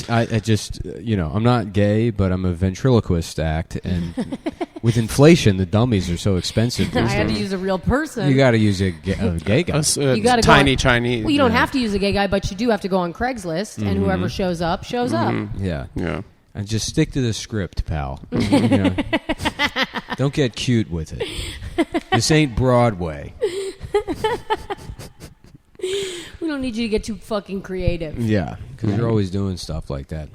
Speaker 3: I just I'm not gay, but I'm a ventriloquist act, and with inflation, the dummies are so expensive.
Speaker 2: I
Speaker 3: these
Speaker 2: had to
Speaker 3: days.
Speaker 2: use a real person.
Speaker 3: You got to use a gay guy.
Speaker 2: You gotta go
Speaker 1: tiny
Speaker 2: on-
Speaker 1: Chinese.
Speaker 2: Well, you don't
Speaker 3: Yeah.
Speaker 2: have to use a gay guy, but you do have to go on Craigslist, and whoever shows up, shows up.
Speaker 3: Yeah,
Speaker 1: Yeah.
Speaker 3: and just stick to the script, pal. Don't get cute with it. This ain't Broadway.
Speaker 2: We don't need you to get too fucking creative.
Speaker 3: Yeah, because you're always doing stuff like that.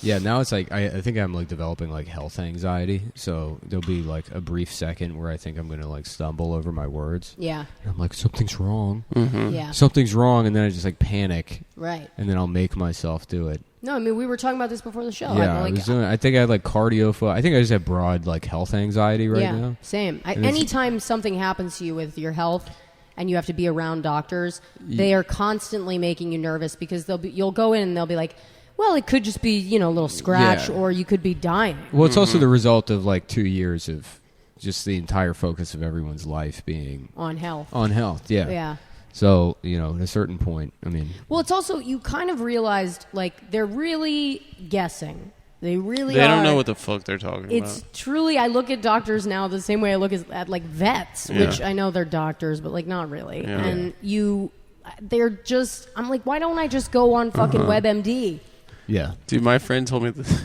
Speaker 3: Yeah, now it's like I think I'm like developing like health anxiety. So there'll be like a brief second where I think I'm gonna like stumble over my words.
Speaker 2: Yeah.
Speaker 3: And I'm like, something's wrong.
Speaker 2: Yeah.
Speaker 3: Something's wrong, and then I just like panic,
Speaker 2: Right.
Speaker 3: and then I'll make myself do it.
Speaker 2: No, I mean, we were talking about this before the show.
Speaker 3: Yeah,
Speaker 2: I'm like,
Speaker 3: I think I had like cardio. I think I just have broad like health anxiety right
Speaker 2: yeah,
Speaker 3: now.
Speaker 2: same.
Speaker 3: And it's-
Speaker 2: Anytime something happens to you with your health and you have to be around doctors, they are constantly making you nervous because you'll go in and they'll be like, well, it could just be, a little scratch
Speaker 3: Yeah.
Speaker 2: or you could be dying.
Speaker 3: Well, it's also the result of like 2 years of just the entire focus of everyone's life being
Speaker 2: On health.
Speaker 3: on health. Yeah.
Speaker 2: Yeah.
Speaker 3: So, at a certain point, I mean,
Speaker 2: Well, it's also, you kind of realized, like, they're really guessing. They really
Speaker 1: They
Speaker 2: are.
Speaker 1: don't know what the fuck they're talking
Speaker 2: It's
Speaker 1: about.
Speaker 2: truly, I look at doctors now the same way I look at like vets,
Speaker 1: Yeah.
Speaker 2: which I know they're doctors, but like not really.
Speaker 1: Yeah.
Speaker 2: And they're just, I'm like, why don't I just go on fucking WebMD?
Speaker 3: yeah.
Speaker 1: Dude, my friend told me this.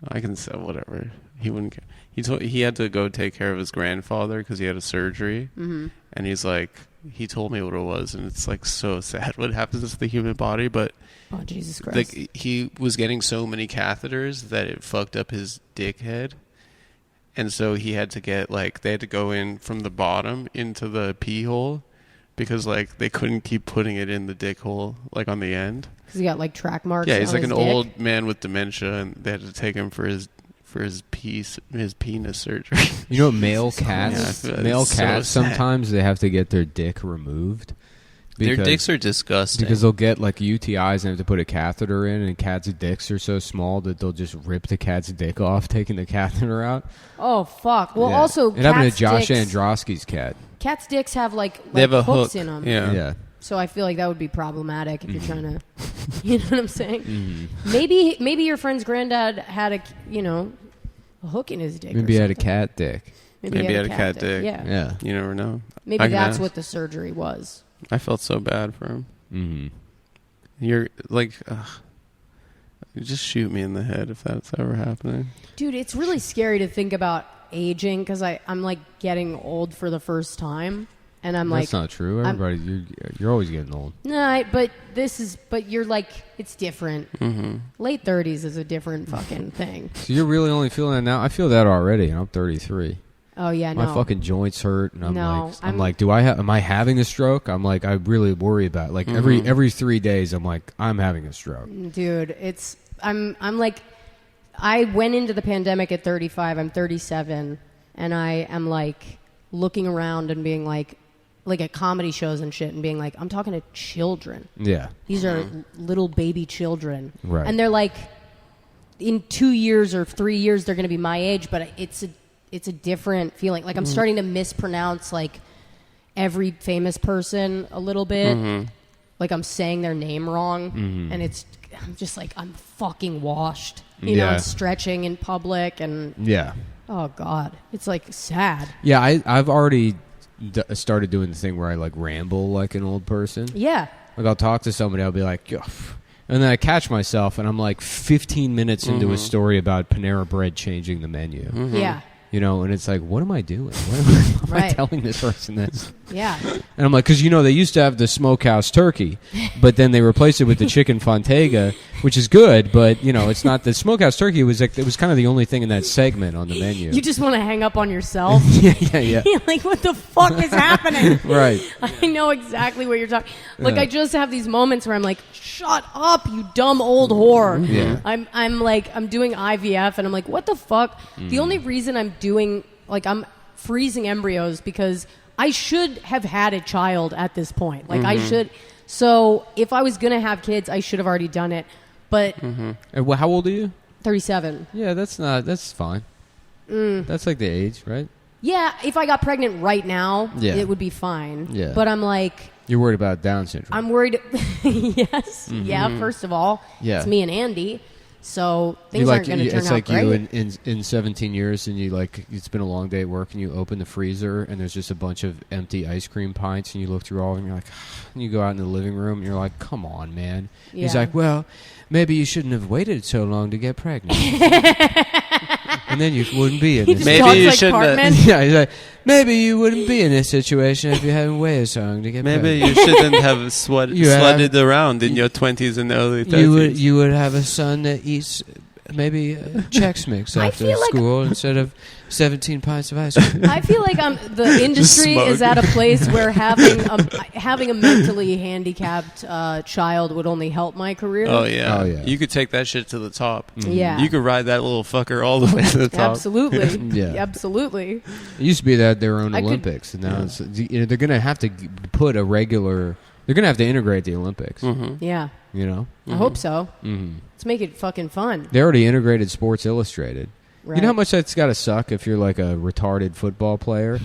Speaker 1: I can say whatever. He wouldn't care. He had to go take care of his grandfather because he had a surgery. Mm-hmm. And he's like, he told me what it was, and it's like so sad what happens to the human body. But
Speaker 2: Oh, Jesus Christ.
Speaker 1: like he was getting so many catheters that it fucked up his dick head. And so he had to get they had to go in from the bottom into the pee hole because like they couldn't keep putting it in the dick hole like on the end.
Speaker 2: Because he got like track marks.
Speaker 1: Yeah, he's
Speaker 2: on
Speaker 1: like
Speaker 2: his
Speaker 1: an
Speaker 2: dick.
Speaker 1: old man with dementia, and they had to take him for his penis surgery.
Speaker 3: Male cats,
Speaker 1: Yeah, it's
Speaker 3: male
Speaker 1: so
Speaker 3: cats,
Speaker 1: sad.
Speaker 3: sometimes they have to get their dick removed.
Speaker 1: Their dicks are disgusting.
Speaker 3: Because they'll get like UTIs and have to put a catheter in, and cats' dicks are so small that they'll just rip the cat's dick off, taking the catheter out.
Speaker 2: Oh, fuck. Well,
Speaker 3: Yeah.
Speaker 2: also,
Speaker 3: it happened to
Speaker 2: cats'
Speaker 3: Josh
Speaker 2: dicks,
Speaker 3: Androsky's cat.
Speaker 2: Cats' dicks have like
Speaker 1: they have a
Speaker 2: hooks
Speaker 1: hook
Speaker 2: in them.
Speaker 1: Yeah.
Speaker 3: Yeah.
Speaker 2: So I feel like that would be problematic if you're trying to,
Speaker 3: Mm-hmm.
Speaker 2: you know what I'm saying? Maybe your friend's granddad had a hook in his dick.
Speaker 3: Maybe
Speaker 2: or
Speaker 3: he had a
Speaker 2: something.
Speaker 3: cat dick.
Speaker 1: Maybe he had a cat dick.
Speaker 2: Yeah.
Speaker 3: Yeah.
Speaker 1: You never know.
Speaker 2: Maybe
Speaker 1: I can
Speaker 2: that's
Speaker 1: ask.
Speaker 2: what the surgery was.
Speaker 1: I felt so bad for him.
Speaker 3: Mm-hmm.
Speaker 1: You're like, just shoot me in the head if that's ever happening.
Speaker 2: Dude, it's really scary to think about aging because I'm like getting old for the first time. And I'm
Speaker 3: That's
Speaker 2: like,
Speaker 3: not true. Everybody, you're always getting old.
Speaker 2: no, but you're like, it's different. Mm-hmm. Late 30s is a different fucking thing.
Speaker 3: So you're really only feeling that now? I feel that already, and I'm 33.
Speaker 2: Oh, yeah, no.
Speaker 3: My fucking joints hurt, and I'm
Speaker 2: No,
Speaker 3: like, am I having a stroke? I'm like, I really worry about it. Like every 3 days, I'm like, I'm having a stroke.
Speaker 2: Dude, I'm like, I went into the pandemic at 35. I'm 37, and I am like looking around and being like at comedy shows and shit, and being like, I'm talking to children.
Speaker 3: Yeah.
Speaker 2: These are little baby children,
Speaker 3: Right.
Speaker 2: and they're like, in 2 years or 3 years, they're going to be my age, but it's a different feeling. Like I'm starting to mispronounce like every famous person a little bit. Like I'm saying their name wrong, and I'm just like, I'm fucking washed. You know, I'm stretching in public, and oh God, it's like sad.
Speaker 3: Yeah, I've already started doing the thing where I like ramble like an old person.
Speaker 2: Yeah.
Speaker 3: Like I'll talk to somebody, I'll be like, yo. And then I catch myself, and I'm like 15 minutes into a story about Panera Bread changing the menu.
Speaker 2: Yeah.
Speaker 3: You know, and it's like, what am I doing? Why am I telling this person this?
Speaker 2: Yeah.
Speaker 3: And I'm like, because, you know, they used to have the smokehouse turkey, but then they replaced it with the chicken Fontega, which is good, but, you know, it's not the smokehouse turkey. It was kind of the only thing in that segment on the menu.
Speaker 2: You just want to hang up on yourself?
Speaker 3: yeah.
Speaker 2: You're like, what the fuck is happening?
Speaker 3: Right.
Speaker 2: I know exactly what you're talking. Like, I just have these moments where I'm like, shut up, you dumb old whore.
Speaker 3: Yeah.
Speaker 2: I'm doing IVF, and I'm like, what the fuck? The only reason I'm doing, like, I'm freezing embryos because I should have had a child at this point. Like, I should. So if I was going to have kids, I should have already done it. But
Speaker 3: And how old are you?
Speaker 2: 37.
Speaker 3: Yeah, that's fine. That's like the age, right?
Speaker 2: Yeah, if I got pregnant right now,
Speaker 3: Yeah.
Speaker 2: it would be fine.
Speaker 3: Yeah.
Speaker 2: But I'm like,
Speaker 3: You're worried about Down syndrome.
Speaker 2: I'm worried. Yes. Yeah, first of all,
Speaker 3: Yeah.
Speaker 2: it's me and Andy. So things
Speaker 3: you
Speaker 2: aren't going to turn
Speaker 3: it's
Speaker 2: out
Speaker 3: like
Speaker 2: great.
Speaker 3: you in 17 years, and you like it's been a long day at work, and you open the freezer, and there's just a bunch of empty ice cream pints, and you look through all of them, and you're like, and you go out in the living room, and you're like, come on, man. He's
Speaker 2: Yeah.
Speaker 3: like, well, maybe you shouldn't have waited so long to get pregnant. And then you wouldn't be in this.
Speaker 1: Maybe
Speaker 2: Talks
Speaker 1: you
Speaker 2: like
Speaker 1: shouldn't have-
Speaker 2: Cartman.
Speaker 3: Yeah, he's like, maybe you wouldn't be in this situation if you hadn't waited so long to get
Speaker 1: Maybe
Speaker 3: pregnant.
Speaker 1: you shouldn't have
Speaker 3: You have-
Speaker 1: slutted around in your 20s and early 30s.
Speaker 3: You would have a son that eats maybe Chex Mix
Speaker 2: I
Speaker 3: after
Speaker 2: feel like-
Speaker 3: school instead of 17 pints of ice cream.
Speaker 2: I feel like the industry
Speaker 1: smoke.
Speaker 2: is at a place where having a mentally handicapped child would only help my career.
Speaker 1: Oh yeah.
Speaker 3: Oh, yeah.
Speaker 1: You could take that shit to the top.
Speaker 2: Yeah.
Speaker 1: You could ride that little fucker all the way to the top.
Speaker 2: Absolutely.
Speaker 3: Yeah.
Speaker 2: Absolutely.
Speaker 3: It used to be that their own
Speaker 2: I could-
Speaker 3: Olympics, and now it's, you know, they're going to have to put a regular. They're going to have to integrate the Olympics.
Speaker 2: Yeah.
Speaker 3: You know,
Speaker 2: I hope so.
Speaker 3: mm-hmm.
Speaker 2: Let's make it fucking fun.
Speaker 3: They already integrated Sports Illustrated.
Speaker 2: Right.
Speaker 3: You know how much that's got to suck if you're like a retarded football player.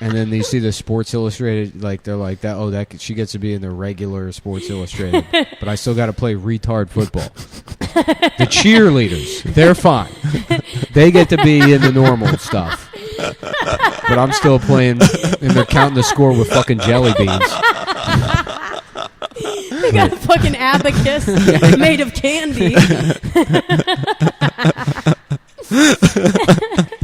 Speaker 3: And then you see the Sports Illustrated, like they're like that. Oh, that she gets to be in the regular Sports Illustrated, but I still got to play retard football. The cheerleaders, they're fine. They get to be in the normal stuff, but I'm still playing, and they're counting the score with fucking jelly beans.
Speaker 2: They got a fucking abacus made of candy.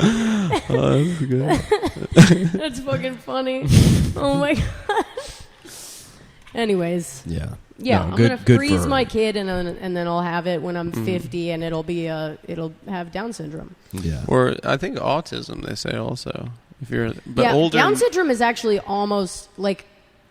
Speaker 1: Oh, that's good.
Speaker 2: That's fucking funny. Oh my god. Anyways,
Speaker 3: Yeah,
Speaker 2: yeah,
Speaker 3: No,
Speaker 2: I'm
Speaker 3: good-
Speaker 2: gonna
Speaker 3: good
Speaker 2: freeze
Speaker 3: for
Speaker 2: my
Speaker 3: her.
Speaker 2: kid, and then I'll have it when I'm 50, and it'll have Down syndrome.
Speaker 3: yeah.
Speaker 1: Or I think autism. They say also if you're
Speaker 2: Yeah,
Speaker 1: older.
Speaker 2: Down syndrome is actually almost like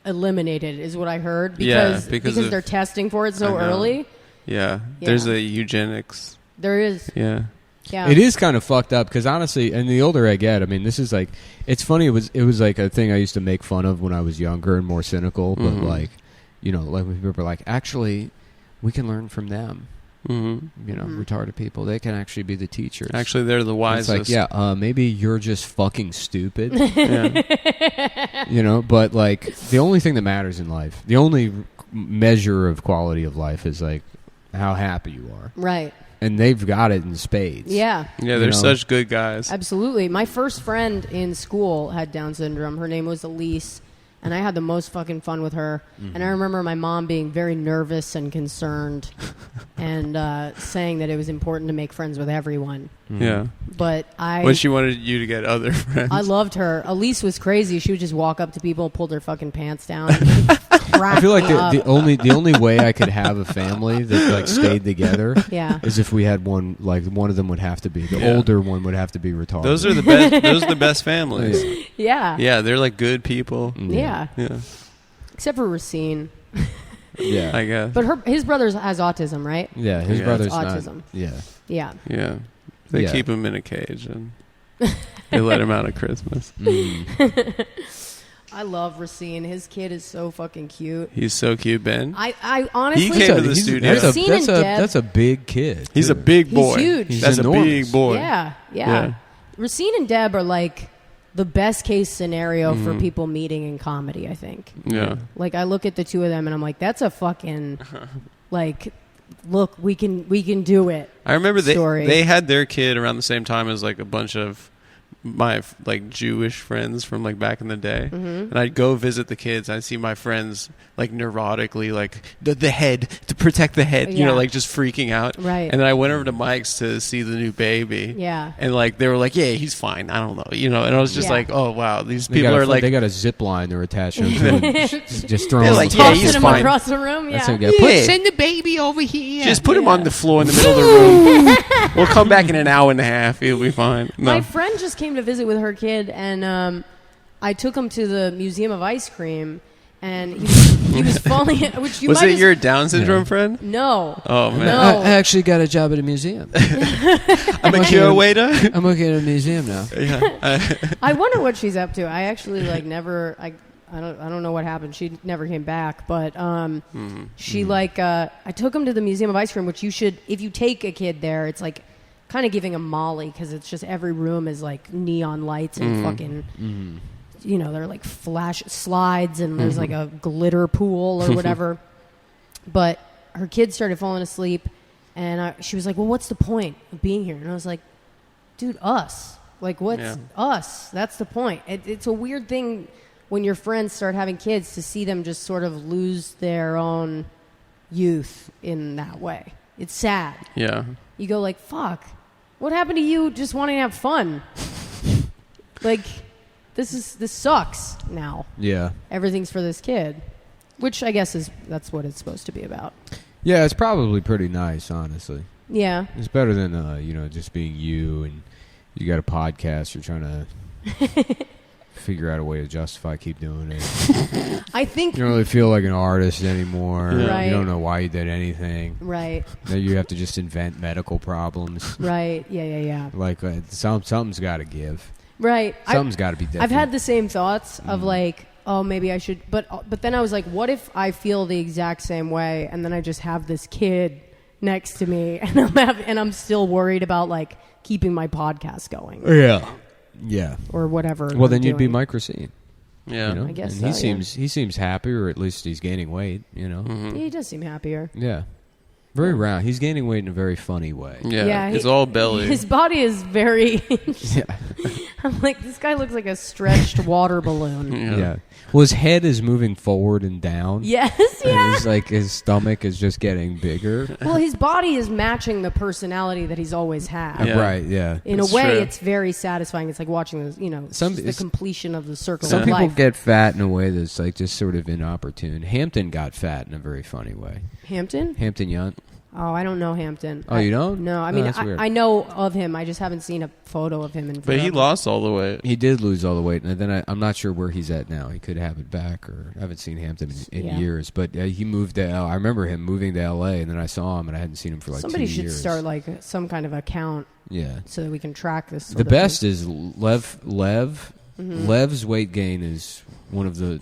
Speaker 2: eliminated, is what I heard.
Speaker 1: Yeah,
Speaker 2: Because
Speaker 1: because of-
Speaker 2: they're testing for it so
Speaker 1: I know.
Speaker 2: early.
Speaker 1: Yeah,
Speaker 2: Yeah.
Speaker 1: there's a eugenics.
Speaker 2: There is,
Speaker 1: Yeah.
Speaker 2: yeah.
Speaker 3: It is kind of fucked up because honestly, and the older I get, I mean, this is like, it's funny. It was like a thing I used to make fun of when I was younger and more cynical. But like, you know, like when people were like, actually, we can learn from them.
Speaker 1: Mm-hmm.
Speaker 3: You know, retarded people, they can actually be the teachers.
Speaker 1: Actually, they're the
Speaker 3: it's
Speaker 1: wisest.
Speaker 3: like, yeah, maybe you're just fucking stupid.
Speaker 1: Yeah.
Speaker 3: You know, but like the only thing that matters in life, the only measure of quality of life is like how happy you are.
Speaker 2: Right.
Speaker 3: And they've got it in spades.
Speaker 2: Yeah.
Speaker 1: Yeah, they're
Speaker 3: know?
Speaker 1: such good guys.
Speaker 2: Absolutely. My first friend in school had Down syndrome. Her name was Elise, and I had the most fucking fun with her. And I remember my mom being very nervous and concerned and saying that it was important to make friends with everyone.
Speaker 1: Yeah.
Speaker 2: But
Speaker 1: But she wanted you to get other friends.
Speaker 2: I loved her. Elise was crazy. She would just walk up to people, pull their fucking pants down.
Speaker 3: I feel like the only way I could have a family that like stayed together
Speaker 2: Yeah.
Speaker 3: is if we had one of them would have to be the
Speaker 1: Yeah.
Speaker 3: older one would have to be retarded.
Speaker 1: Those are the best. Those are the best families.
Speaker 2: Yeah.
Speaker 1: Yeah, they're like good people.
Speaker 2: Yeah.
Speaker 1: Yeah,
Speaker 2: Except for Racine.
Speaker 3: yeah.
Speaker 1: I guess.
Speaker 2: But his brother has autism, right?
Speaker 3: Yeah, his
Speaker 1: Yeah.
Speaker 3: brother's
Speaker 2: It's autism.
Speaker 3: not. Yeah.
Speaker 2: Yeah.
Speaker 1: Yeah, they
Speaker 3: Yeah.
Speaker 1: keep him in a cage and they let him out at Christmas.
Speaker 2: I love Racine. His kid is so fucking cute.
Speaker 1: He's so cute, Ben.
Speaker 2: I honestly...
Speaker 1: He came to the studio.
Speaker 2: Racine and Deb-
Speaker 3: That's a big kid.
Speaker 1: He's a
Speaker 3: too.
Speaker 1: big boy.
Speaker 2: He's huge.
Speaker 3: He's
Speaker 1: That's
Speaker 3: enormous.
Speaker 1: a big boy.
Speaker 2: Yeah.
Speaker 1: Yeah.
Speaker 2: Racine and Deb are like the best case scenario for people meeting in comedy, I think.
Speaker 1: Yeah.
Speaker 2: Like, I look at the two of them and I'm like, that's a fucking, like, look, we can do it.
Speaker 1: I remember
Speaker 2: story.
Speaker 1: they had their kid around the same time as like a bunch of my like Jewish friends from like back in the day, and I'd go visit the kids. I'd see my friends like neurotically like the head to protect the head, you know, like just freaking out.
Speaker 2: Right.
Speaker 1: And then I went over to Mike's to see the new baby.
Speaker 2: Yeah.
Speaker 1: And like they were like, yeah, he's fine. I don't know, you know. And I was just like, oh wow, these
Speaker 3: They
Speaker 1: people are like
Speaker 3: they got a zip line they're attached to. just throwing.
Speaker 1: They're like,
Speaker 3: them.
Speaker 1: yeah,
Speaker 2: Tossing
Speaker 1: he's
Speaker 2: him
Speaker 1: fine.
Speaker 2: across the room. Yeah.
Speaker 3: Send the baby over here.
Speaker 1: Just put him on the floor in the middle of the room. We'll come back in an hour and a half. He'll be fine. No.
Speaker 2: My friend just came to visit with her kid, and I took him to the Museum of Ice Cream, and he was falling. Which you
Speaker 1: was
Speaker 2: might
Speaker 1: it your Down syndrome friend?
Speaker 2: No.
Speaker 1: Oh man.
Speaker 2: No.
Speaker 3: I actually got a job at a museum.
Speaker 1: I'm a curator.
Speaker 3: I'm working at a museum now.
Speaker 1: Yeah.
Speaker 2: I wonder what she's up to. I actually never. I don't know what happened. She never came back, but she I took him to the Museum of Ice Cream, which you should, if you take a kid there, it's like kind of giving a Molly, because it's just every room is like neon lights and fucking, you know, they're like flash slides and there's like a glitter pool or whatever. But her kid started falling asleep, and she was like, well, what's the point of being here? And I was like, dude, us. Like, what's us? That's the point. It's a weird thing when your friends start having kids to see them just sort of lose their own youth in that way. It's sad.
Speaker 1: Yeah.
Speaker 2: You go like, fuck, what happened to you just wanting to have fun? Like, this sucks now.
Speaker 3: Yeah.
Speaker 2: Everything's for this kid, which I guess that's what it's supposed to be about.
Speaker 3: Yeah, it's probably pretty nice, honestly.
Speaker 2: Yeah.
Speaker 3: It's better than just being you and you got a podcast. You're trying to figure out a way to justify keep doing it.
Speaker 2: I think
Speaker 3: you don't really feel like an artist anymore.
Speaker 2: Yeah. Right.
Speaker 3: You don't know why you did anything.
Speaker 2: Right.
Speaker 3: Now you have to just invent medical problems.
Speaker 2: Right. Yeah.
Speaker 3: Like something's got to give.
Speaker 2: Right.
Speaker 3: Something's got to be different.
Speaker 2: I've had the same thoughts of like, oh, maybe I should, but then I was like, what if I feel the exact same way, and then I just have this kid next to me, and I'm still worried about like keeping my podcast going.
Speaker 3: Yeah.
Speaker 2: Or whatever.
Speaker 3: Well, then you'd be Mike Racine.
Speaker 1: Yeah.
Speaker 3: You know?
Speaker 2: I guess
Speaker 3: and
Speaker 2: so,
Speaker 3: he seems happy, or at least he's gaining weight, you know.
Speaker 2: Yeah, he does seem happier.
Speaker 3: Yeah. Very round. He's gaining weight in a very funny way.
Speaker 1: Yeah. It's all belly.
Speaker 2: His body is very
Speaker 3: Yeah.
Speaker 2: I'm like, this guy looks like a stretched water balloon.
Speaker 3: Yeah. Well, his head is moving forward and down.
Speaker 2: Yes, yeah.
Speaker 3: And his stomach is just getting bigger.
Speaker 2: Well, his body is matching the personality that he's always had.
Speaker 1: Yeah.
Speaker 3: Right, yeah.
Speaker 2: In
Speaker 1: That's
Speaker 2: a way,
Speaker 1: true.
Speaker 2: it's very satisfying. It's like watching this, the completion of the circle
Speaker 3: Some
Speaker 2: of
Speaker 3: people
Speaker 2: life.
Speaker 3: get fat in a way that's like just sort of inopportune. Hampton got fat in a very funny way.
Speaker 2: Hampton?
Speaker 3: Hampton Yount.
Speaker 2: Oh, I don't know Hampton.
Speaker 3: Oh, you don't?
Speaker 2: No, I
Speaker 3: Oh,
Speaker 2: mean,
Speaker 3: that's weird.
Speaker 2: I know of him. I just haven't seen a photo of him in
Speaker 1: But he
Speaker 2: forever.
Speaker 1: lost all the weight.
Speaker 3: He did lose all the weight, and then I'm not sure where he's at now. He could have it back, or I haven't seen Hampton in
Speaker 2: Yeah.
Speaker 3: years. But he moved to I remember him moving to L.A., and then I saw him, and I hadn't seen him for like
Speaker 2: Somebody
Speaker 3: 2
Speaker 2: should
Speaker 3: years.
Speaker 2: start like some kind of account
Speaker 3: Yeah.
Speaker 2: so that we can track this.
Speaker 3: The best is Lev. Lev's weight gain is one of the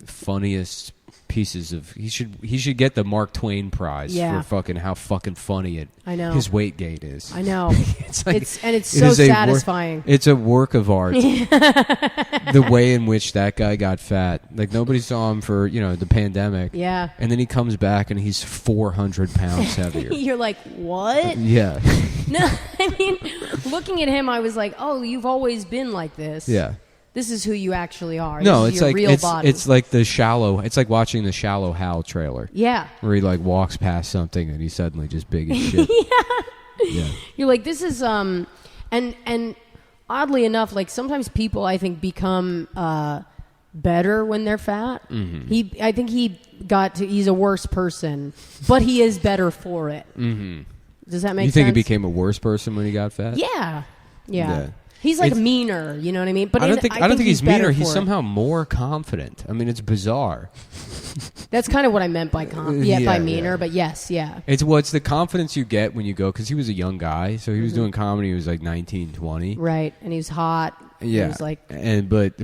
Speaker 3: funniest pieces of. He should get the Mark Twain prize
Speaker 2: Yeah.
Speaker 3: for fucking how fucking funny
Speaker 2: I know.
Speaker 3: his weight gain is.
Speaker 2: I know.
Speaker 3: It's like,
Speaker 2: it's so
Speaker 3: it is a
Speaker 2: satisfying.
Speaker 3: It's a work of art. The way in which that guy got fat. Like nobody saw him for the pandemic.
Speaker 2: Yeah.
Speaker 3: And then he comes back and he's 400 pounds heavier.
Speaker 2: You're like, what?
Speaker 3: Yeah.
Speaker 2: No, I mean, looking at him, I was like, oh, you've always been like this.
Speaker 3: Yeah.
Speaker 2: This is who you actually are.
Speaker 3: No,
Speaker 2: This
Speaker 3: it's
Speaker 2: is your
Speaker 3: like
Speaker 2: real body.
Speaker 3: it's like the Shallow. It's like watching the Shallow Hal trailer.
Speaker 2: Yeah.
Speaker 3: Where he like walks past something and he's suddenly just big as shit. Yeah.
Speaker 2: You're like, this is and oddly enough, like sometimes people I think become better when they're fat. Mm-hmm. I think he's a worse person, but he is better for it.
Speaker 3: Mm-hmm.
Speaker 2: Does that make sense?
Speaker 3: You think he became a worse person when he got fat?
Speaker 2: Yeah. He's like meaner, you know what I mean? But
Speaker 3: I don't think he's
Speaker 2: better
Speaker 3: meaner. He's
Speaker 2: for it.
Speaker 3: somehow more confident. I mean, it's bizarre.
Speaker 2: That's kind of what I meant by by meaner,
Speaker 3: yeah.
Speaker 2: but yes, yeah.
Speaker 3: It's the confidence you get when you go, because he was a young guy, so he was doing comedy. He was like 19, 20.
Speaker 2: Right, and he was hot.
Speaker 3: Yeah,
Speaker 2: he was like,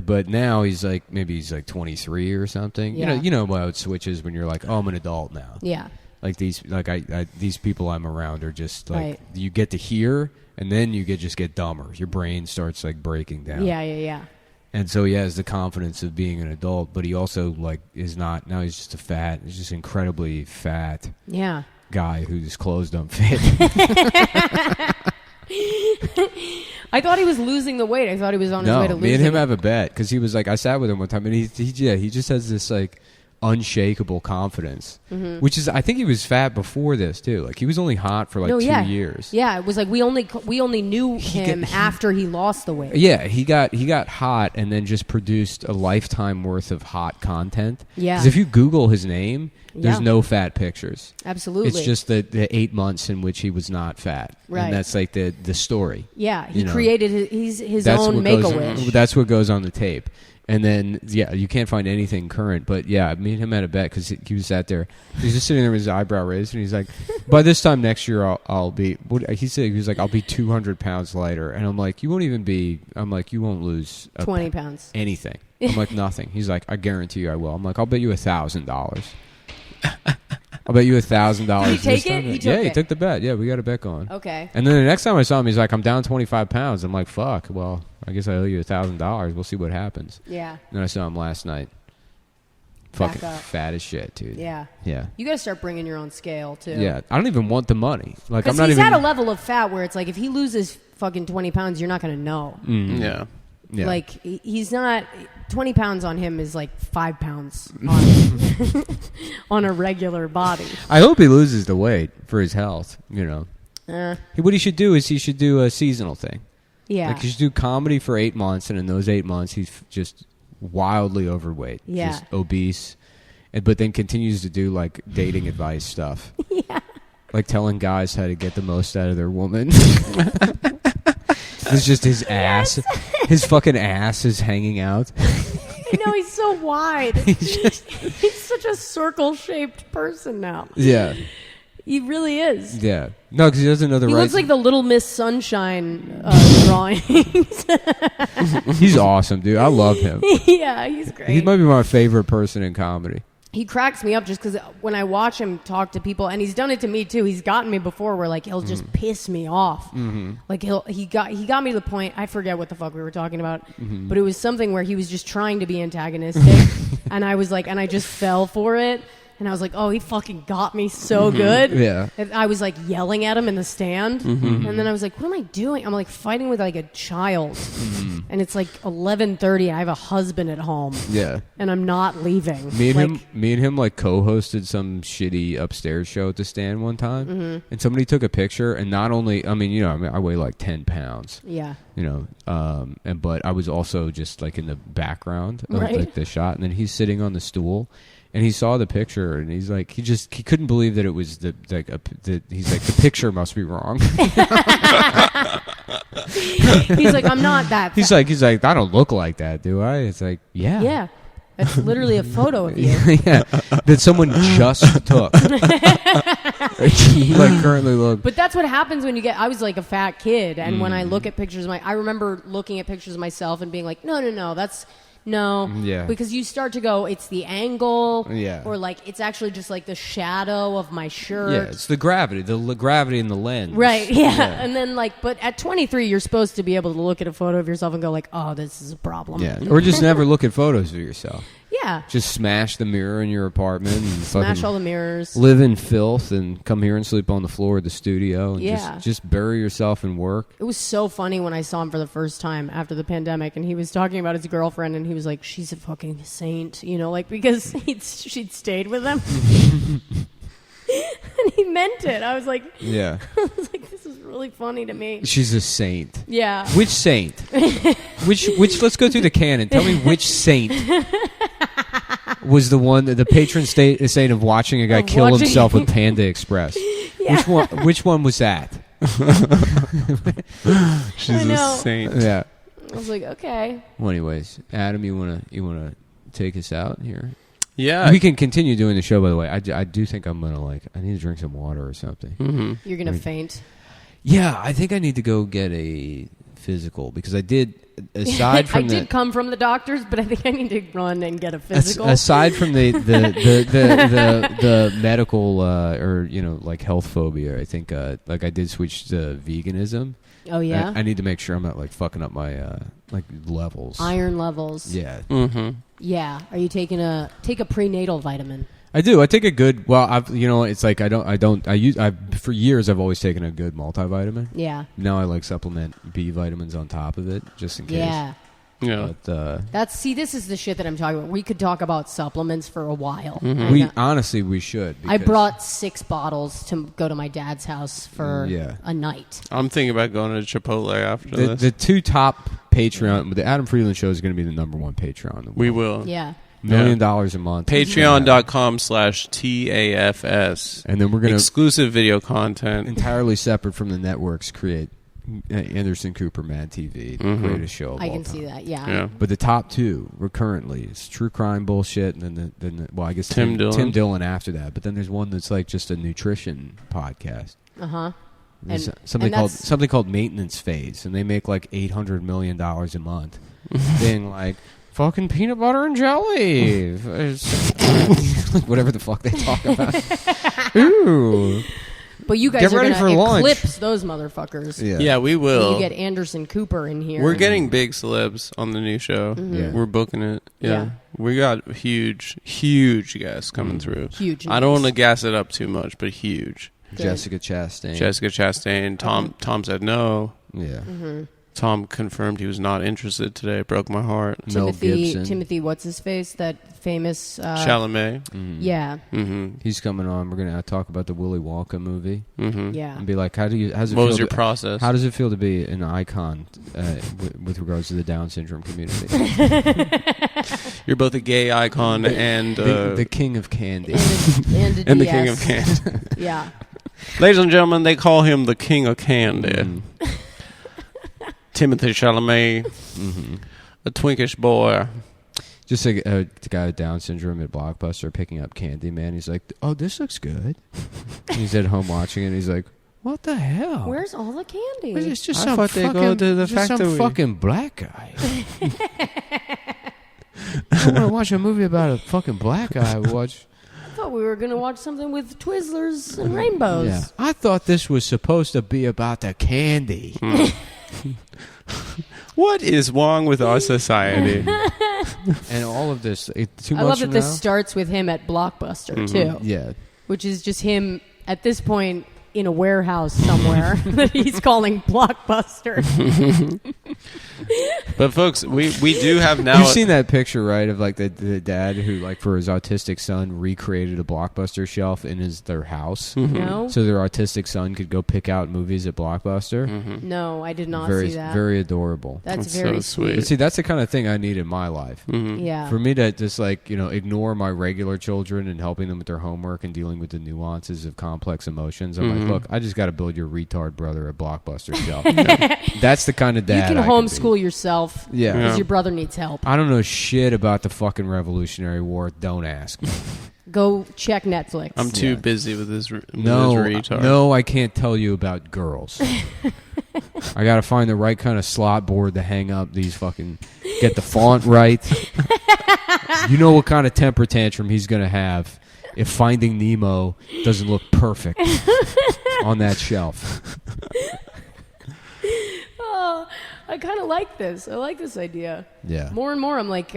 Speaker 3: but now he's like maybe he's like 23 or something.
Speaker 2: Yeah.
Speaker 3: You know how it switches when you're like, oh, I'm an adult now.
Speaker 2: yeah,
Speaker 3: Like these people I'm around are just like you get to hear, and then you just get dumber. Your brain starts like breaking down.
Speaker 2: yeah.
Speaker 3: And so he has the confidence of being an adult, but he also like is not. Now he's just he's just incredibly fat.
Speaker 2: Yeah.
Speaker 3: Guy whose clothes don't fit.
Speaker 2: I thought he was losing the weight. I thought he was on his way to losing.
Speaker 3: Me and him have a bet because he was like, I sat with him one time and he just has this like unshakable confidence, which is, I think he was fat before this too. Like he was only hot for like 2 years.
Speaker 2: Yeah, it was like we only knew him after he lost the weight.
Speaker 3: Yeah, he got hot and then just produced a lifetime worth of hot content.
Speaker 2: Yeah,
Speaker 3: because if you Google his name, there's no fat pictures.
Speaker 2: Absolutely,
Speaker 3: it's just the 8 months in which he was not fat,
Speaker 2: right?
Speaker 3: And that's like the story.
Speaker 2: Yeah, he created his own Make-A-Wish.
Speaker 3: That's what goes on the tape. And then, you can't find anything current. But, me and him had a bet because he was sat there. He's just sitting there with his eyebrow raised. And he's like, by this time next year, I'll be... He was like, I'll be 200 pounds lighter. And I'm like, you won't even be... I'm like, you won't lose...
Speaker 2: 20 pounds.
Speaker 3: Anything. I'm like, nothing. He's like, I guarantee you I will. I'm like, I'll bet you $1,000. I'll bet you $1,000.
Speaker 2: Did he take it?
Speaker 3: He took the bet. Yeah, we got a bet going.
Speaker 2: Okay.
Speaker 3: And then the next time I saw him, he's like, I'm down 25 pounds. I'm like, fuck. Well, I guess I owe you $1,000. We'll see what happens.
Speaker 2: Yeah.
Speaker 3: And then I saw him last night. Fucking fat as shit, dude.
Speaker 2: Yeah.
Speaker 3: Yeah.
Speaker 2: You got to start bringing your own scale, too.
Speaker 3: Yeah. I don't even want the money. Like, I'm not
Speaker 2: he's
Speaker 3: even...
Speaker 2: at a level of fat where it's like, if he loses fucking 20 pounds, you're not going to know.
Speaker 3: Mm-hmm.
Speaker 1: Yeah.
Speaker 3: Yeah.
Speaker 2: Like, he's not... 20 pounds on him is like 5 pounds on a regular body.
Speaker 3: I hope he loses the weight for his health, What he should do is he should do a seasonal thing.
Speaker 2: Yeah.
Speaker 3: Like, he should do comedy for 8 months, and in those 8 months, he's just wildly overweight.
Speaker 2: Yeah.
Speaker 3: Just obese. But then continues to do, like, dating advice stuff.
Speaker 2: Yeah.
Speaker 3: Like telling guys how to get the most out of their woman. It's just his ass. His fucking ass is hanging out.
Speaker 2: I know, he's so wide. He's such a circle-shaped person now.
Speaker 3: Yeah.
Speaker 2: He really is.
Speaker 3: Yeah. No, because he doesn't know the
Speaker 2: He
Speaker 3: right...
Speaker 2: looks like the Little Miss Sunshine drawings.
Speaker 3: He's awesome, dude. I love him.
Speaker 2: Yeah, he's great.
Speaker 3: He might be my favorite person in comedy.
Speaker 2: He cracks me up just because when I watch him talk to people, and he's done it to me too. He's gotten me before where like he'll just piss me off. Mm-hmm. Like he got me to the point, I forget what the fuck we were talking about, but it was something where he was just trying to be antagonistic, and I was like, and I just fell for it. And I was like, oh, he fucking got me so good.
Speaker 3: Yeah.
Speaker 2: And I was like yelling at him in the stand. Mm-hmm. And then I was like, what am I doing? I'm like fighting with like a child. Mm-hmm. And it's like 11:30. I have a husband at home.
Speaker 3: Yeah.
Speaker 2: And I'm not leaving.
Speaker 3: Me and him like co-hosted some shitty upstairs show at the stand one time. Mm-hmm. And somebody took a picture. And not only, I weigh like 10 pounds.
Speaker 2: Yeah.
Speaker 3: But I was also just like in the background of like the shot. And then he's sitting on the stool. And he saw the picture, and he's like, he couldn't believe that it was he's like, the picture must be wrong.
Speaker 2: He's like, I'm not that fat.
Speaker 3: He's like, I don't look like that, do I? It's like, yeah.
Speaker 2: Yeah. That's literally a photo of you.
Speaker 3: Yeah. That someone just took. Like currently look.
Speaker 2: But that's what happens when I was like a fat kid, and when I look at pictures I remember looking at pictures of myself and being like, no, that's... No,
Speaker 3: yeah.
Speaker 2: Because you start to go, it's the angle,
Speaker 3: yeah,
Speaker 2: or like it's actually just like the shadow of my shirt.
Speaker 3: Yeah, it's the gravity in the lens.
Speaker 2: Right, yeah. And then but at 23, you're supposed to be able to look at a photo of yourself and go like, oh, this is a problem.
Speaker 3: Yeah, or just never look at photos of yourself.
Speaker 2: Yeah.
Speaker 3: Just smash the mirror in your apartment and
Speaker 2: smash all the mirrors.
Speaker 3: Live in filth and come here and sleep on the floor of the studio and
Speaker 2: yeah.
Speaker 3: just bury yourself in work.
Speaker 2: It was so funny when I saw him for the first time after the pandemic, and he was talking about his girlfriend, and he was like, she's a fucking saint, because she'd stayed with him. And he meant it. I was like,
Speaker 3: yeah.
Speaker 2: I was like, this is really funny to me.
Speaker 3: She's a saint.
Speaker 2: Yeah.
Speaker 3: Which saint? which let's go through the canon. Tell me which saint was the patron saint of watching a guy kill himself with Panda Express. Yeah. Which one was that?
Speaker 1: She's a saint.
Speaker 3: Yeah.
Speaker 2: I was like, okay.
Speaker 3: Well, anyways, Adam, you wanna take us out here?
Speaker 1: Yeah.
Speaker 3: We can continue doing the show, by the way. I do think I'm going to, I need to drink some water or something.
Speaker 1: Mm-hmm.
Speaker 2: You're going to faint?
Speaker 3: Yeah, I think I need to go get a physical, because I did, aside from
Speaker 2: I did come from the doctors, but I think I need to run and get a physical.
Speaker 3: Aside from the medical, or, health phobia, I think, I did switch to veganism.
Speaker 2: Oh yeah.
Speaker 3: I need to make sure I'm not like fucking up my like levels.
Speaker 2: Iron levels.
Speaker 3: Yeah.
Speaker 1: Mm-hmm.
Speaker 2: Yeah. Are you taking take a prenatal vitamin?
Speaker 3: I do. I take a good. Well, it's like for years I've always taken a good multivitamin.
Speaker 2: Yeah.
Speaker 3: Now I like supplement B vitamins on top of it just in case.
Speaker 2: Yeah.
Speaker 1: Yeah.
Speaker 3: But,
Speaker 2: this is the shit that I'm talking about. We could talk about supplements for a while.
Speaker 3: honestly we should.
Speaker 2: I brought 6 bottles to go to my dad's house for a night.
Speaker 1: I'm thinking about going to Chipotle after this.
Speaker 3: The 2 top Patreon. The Adam Friedland Show is going to be the #1 Patreon.
Speaker 1: We will.
Speaker 2: Yeah.
Speaker 3: $1 million a month.
Speaker 1: Patreon.com/TAFS.
Speaker 3: And then we're going to
Speaker 1: exclusive video content
Speaker 3: entirely separate from the networks create Anderson Cooper Mad TV, the greatest show of all time.
Speaker 2: I can see that, yeah.
Speaker 3: But the top 2 currently is true crime bullshit, and then I guess Tim Dillon after that. But then there's one that's like just a nutrition podcast. There's something called Maintenance Phase, and they make like $800 million a month, being like fucking peanut butter and jelly, whatever the fuck they talk about. Ooh.
Speaker 2: But you guys are going to eclipse those motherfuckers.
Speaker 1: Yeah, we will.
Speaker 2: When you get Anderson Cooper in here.
Speaker 1: We're getting big celebs on the new show.
Speaker 3: Yeah.
Speaker 1: We're booking it. Yeah. We got huge guests coming through.
Speaker 2: Huge.
Speaker 1: I don't want to gas it up too much, but huge.
Speaker 2: Good.
Speaker 3: Jessica Chastain.
Speaker 1: Tom said no.
Speaker 3: Yeah.
Speaker 1: Tom confirmed he was not interested today. It broke my heart.
Speaker 2: Timothy, what's his face? That famous
Speaker 1: Chalamet.
Speaker 2: Yeah.
Speaker 3: He's coming on. We're gonna talk about the Willy Wonka movie.
Speaker 2: Yeah.
Speaker 3: And be like, how's it
Speaker 1: what
Speaker 3: feel
Speaker 1: was your process?
Speaker 3: How does it feel to be an icon with regards to the Down syndrome community?
Speaker 1: You're both a gay icon and
Speaker 3: the king of candy.
Speaker 2: And
Speaker 1: the king of candy.
Speaker 2: Yeah.
Speaker 1: Ladies and gentlemen, they call him the king of candy. Timothy Chalamet, a twinkish boy.
Speaker 3: Just like the guy with Down syndrome at Blockbuster picking up candy, man. He's like, "Oh, this looks good." He's at home watching it. And he's like, "What the hell?
Speaker 2: Where's all the candy?"
Speaker 3: It's just
Speaker 1: I thought they go to the factory.
Speaker 3: Some fucking black guy. I want to watch a movie about a fucking black guy. I
Speaker 2: thought we were going to watch something with Twizzlers and rainbows.
Speaker 3: Yeah, I thought this was supposed to be about the candy.
Speaker 1: What is wrong with our society?
Speaker 3: And all of this, 2 months
Speaker 2: I love that
Speaker 3: from
Speaker 2: this
Speaker 3: now?
Speaker 2: Starts with him at Blockbuster, too.
Speaker 3: Yeah.
Speaker 2: Which is just him, at this point, in a warehouse somewhere that he's calling Blockbuster.
Speaker 1: But folks, we do have now.
Speaker 3: You've seen that picture, right, of like the dad who, like, for his autistic son, recreated a Blockbuster shelf in their house.
Speaker 2: No?
Speaker 3: So their autistic son could go pick out movies at Blockbuster.
Speaker 2: No, I did not
Speaker 3: Very,
Speaker 2: see that.
Speaker 3: very adorable.
Speaker 2: That's very
Speaker 1: so sweet.
Speaker 3: But see, that's the kind of thing I need in my life.
Speaker 2: Yeah.
Speaker 3: For me to just, like, ignore my regular children and helping them with their homework and dealing with the nuances of complex emotions, I'm like, look, I just got to build your retard brother a Blockbuster shelf. That's the kind of dad
Speaker 2: you can
Speaker 3: I
Speaker 2: homeschool yourself because your brother needs help.
Speaker 3: I don't know shit about the fucking Revolutionary War. Don't ask me.
Speaker 2: Go check Netflix.
Speaker 1: I'm too busy with this retard.
Speaker 3: No, I can't tell you about girls. I got to find the right kind of slot board to hang up these fucking... Get the font right. You know what kind of temper tantrum he's going to have if Finding Nemo doesn't look perfect on that shelf.
Speaker 2: Oh, I kind of like this. I like this idea.
Speaker 3: Yeah.
Speaker 2: More and more, I'm like,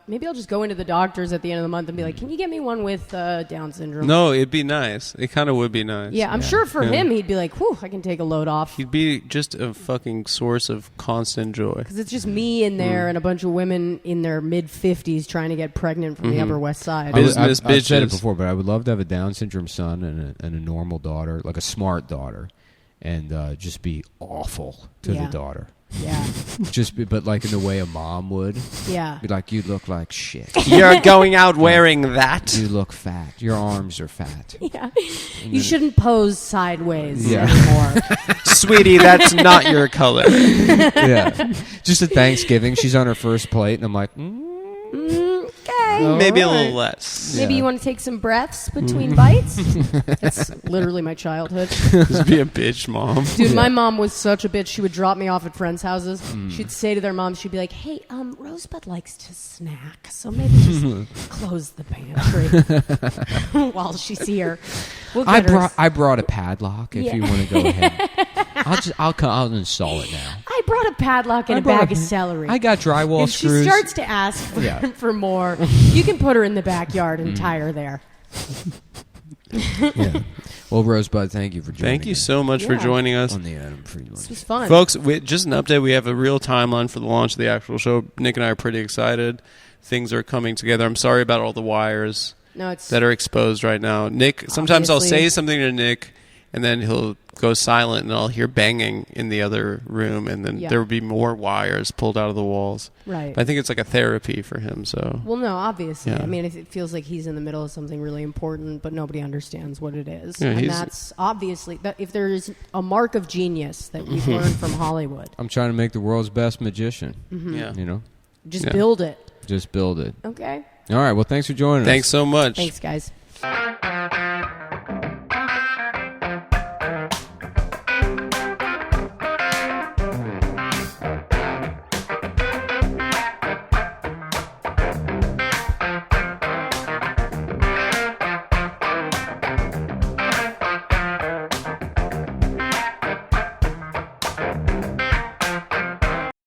Speaker 2: maybe I'll just go into the doctors at the end of the month and be like, can you get me one with Down syndrome?
Speaker 1: No, it'd be nice. It kind of would be nice.
Speaker 2: Yeah, I'm sure for him, he'd be like, whew, I can take a load off.
Speaker 1: He'd be just a fucking source of constant joy.
Speaker 2: Because it's just me in there and a bunch of women in their mid-50s trying to get pregnant from the Upper West Side.
Speaker 1: Business
Speaker 3: I've said it
Speaker 1: bitches.
Speaker 3: before, but I would love to have a Down syndrome son and a normal daughter, like a smart daughter, and just be awful to the daughter.
Speaker 2: Yeah.
Speaker 3: But like in the way a mom would.
Speaker 2: Yeah.
Speaker 3: Be like, you look like shit.
Speaker 1: You're going out wearing that?
Speaker 3: You look fat. Your arms are fat.
Speaker 2: Yeah. You shouldn't pose sideways
Speaker 3: Yeah.
Speaker 2: anymore.
Speaker 1: Sweetie, that's not your color.
Speaker 3: Yeah. Just at Thanksgiving, she's on her first plate, and I'm like,
Speaker 2: Okay.
Speaker 1: Maybe a little less.
Speaker 2: Maybe you want to take some breaths between bites? That's literally my childhood.
Speaker 1: Just be a bitch, mom.
Speaker 2: Dude, my mom was such a bitch. She would drop me off at friends' houses. She'd say to their moms, she'd be like, hey, Rosebud likes to snack, so maybe just close the pantry while she's here. We'll get her
Speaker 3: I brought a padlock if you want to go ahead. I'll install it now.
Speaker 2: I brought a padlock and a bag of celery.
Speaker 3: I got drywall
Speaker 2: if
Speaker 3: screws.
Speaker 2: She starts to ask for more, you can put her in the backyard and tie her there.
Speaker 3: Yeah. Well, Rosebud, thank you for joining us.
Speaker 1: Thank you so much for joining us.
Speaker 3: On the Adam Friedland.
Speaker 2: This was fun.
Speaker 1: Folks, just an update. We have a real timeline for the launch of the actual show. Nick and I are pretty excited. Things are coming together. I'm sorry about all the wires that are exposed right now. Nick, sometimes I'll say something to Nick, and then he'll go silent, and I'll hear banging in the other room, and then there will be more wires pulled out of the walls.
Speaker 2: Right.
Speaker 1: But I think it's like a therapy for him. So.
Speaker 2: Well, no, obviously.
Speaker 1: Yeah.
Speaker 2: I mean, it feels like he's in the middle of something really important, but nobody understands what it is.
Speaker 1: Yeah,
Speaker 2: and that's obviously, if there is a mark of genius that we've learned from Hollywood.
Speaker 3: I'm trying to make the world's best magician.
Speaker 1: Yeah.
Speaker 3: You know?
Speaker 2: Just build it.
Speaker 3: Just build it.
Speaker 2: Okay.
Speaker 3: All right. Well, thanks for joining us.
Speaker 1: Thanks so much.
Speaker 2: Thanks, guys.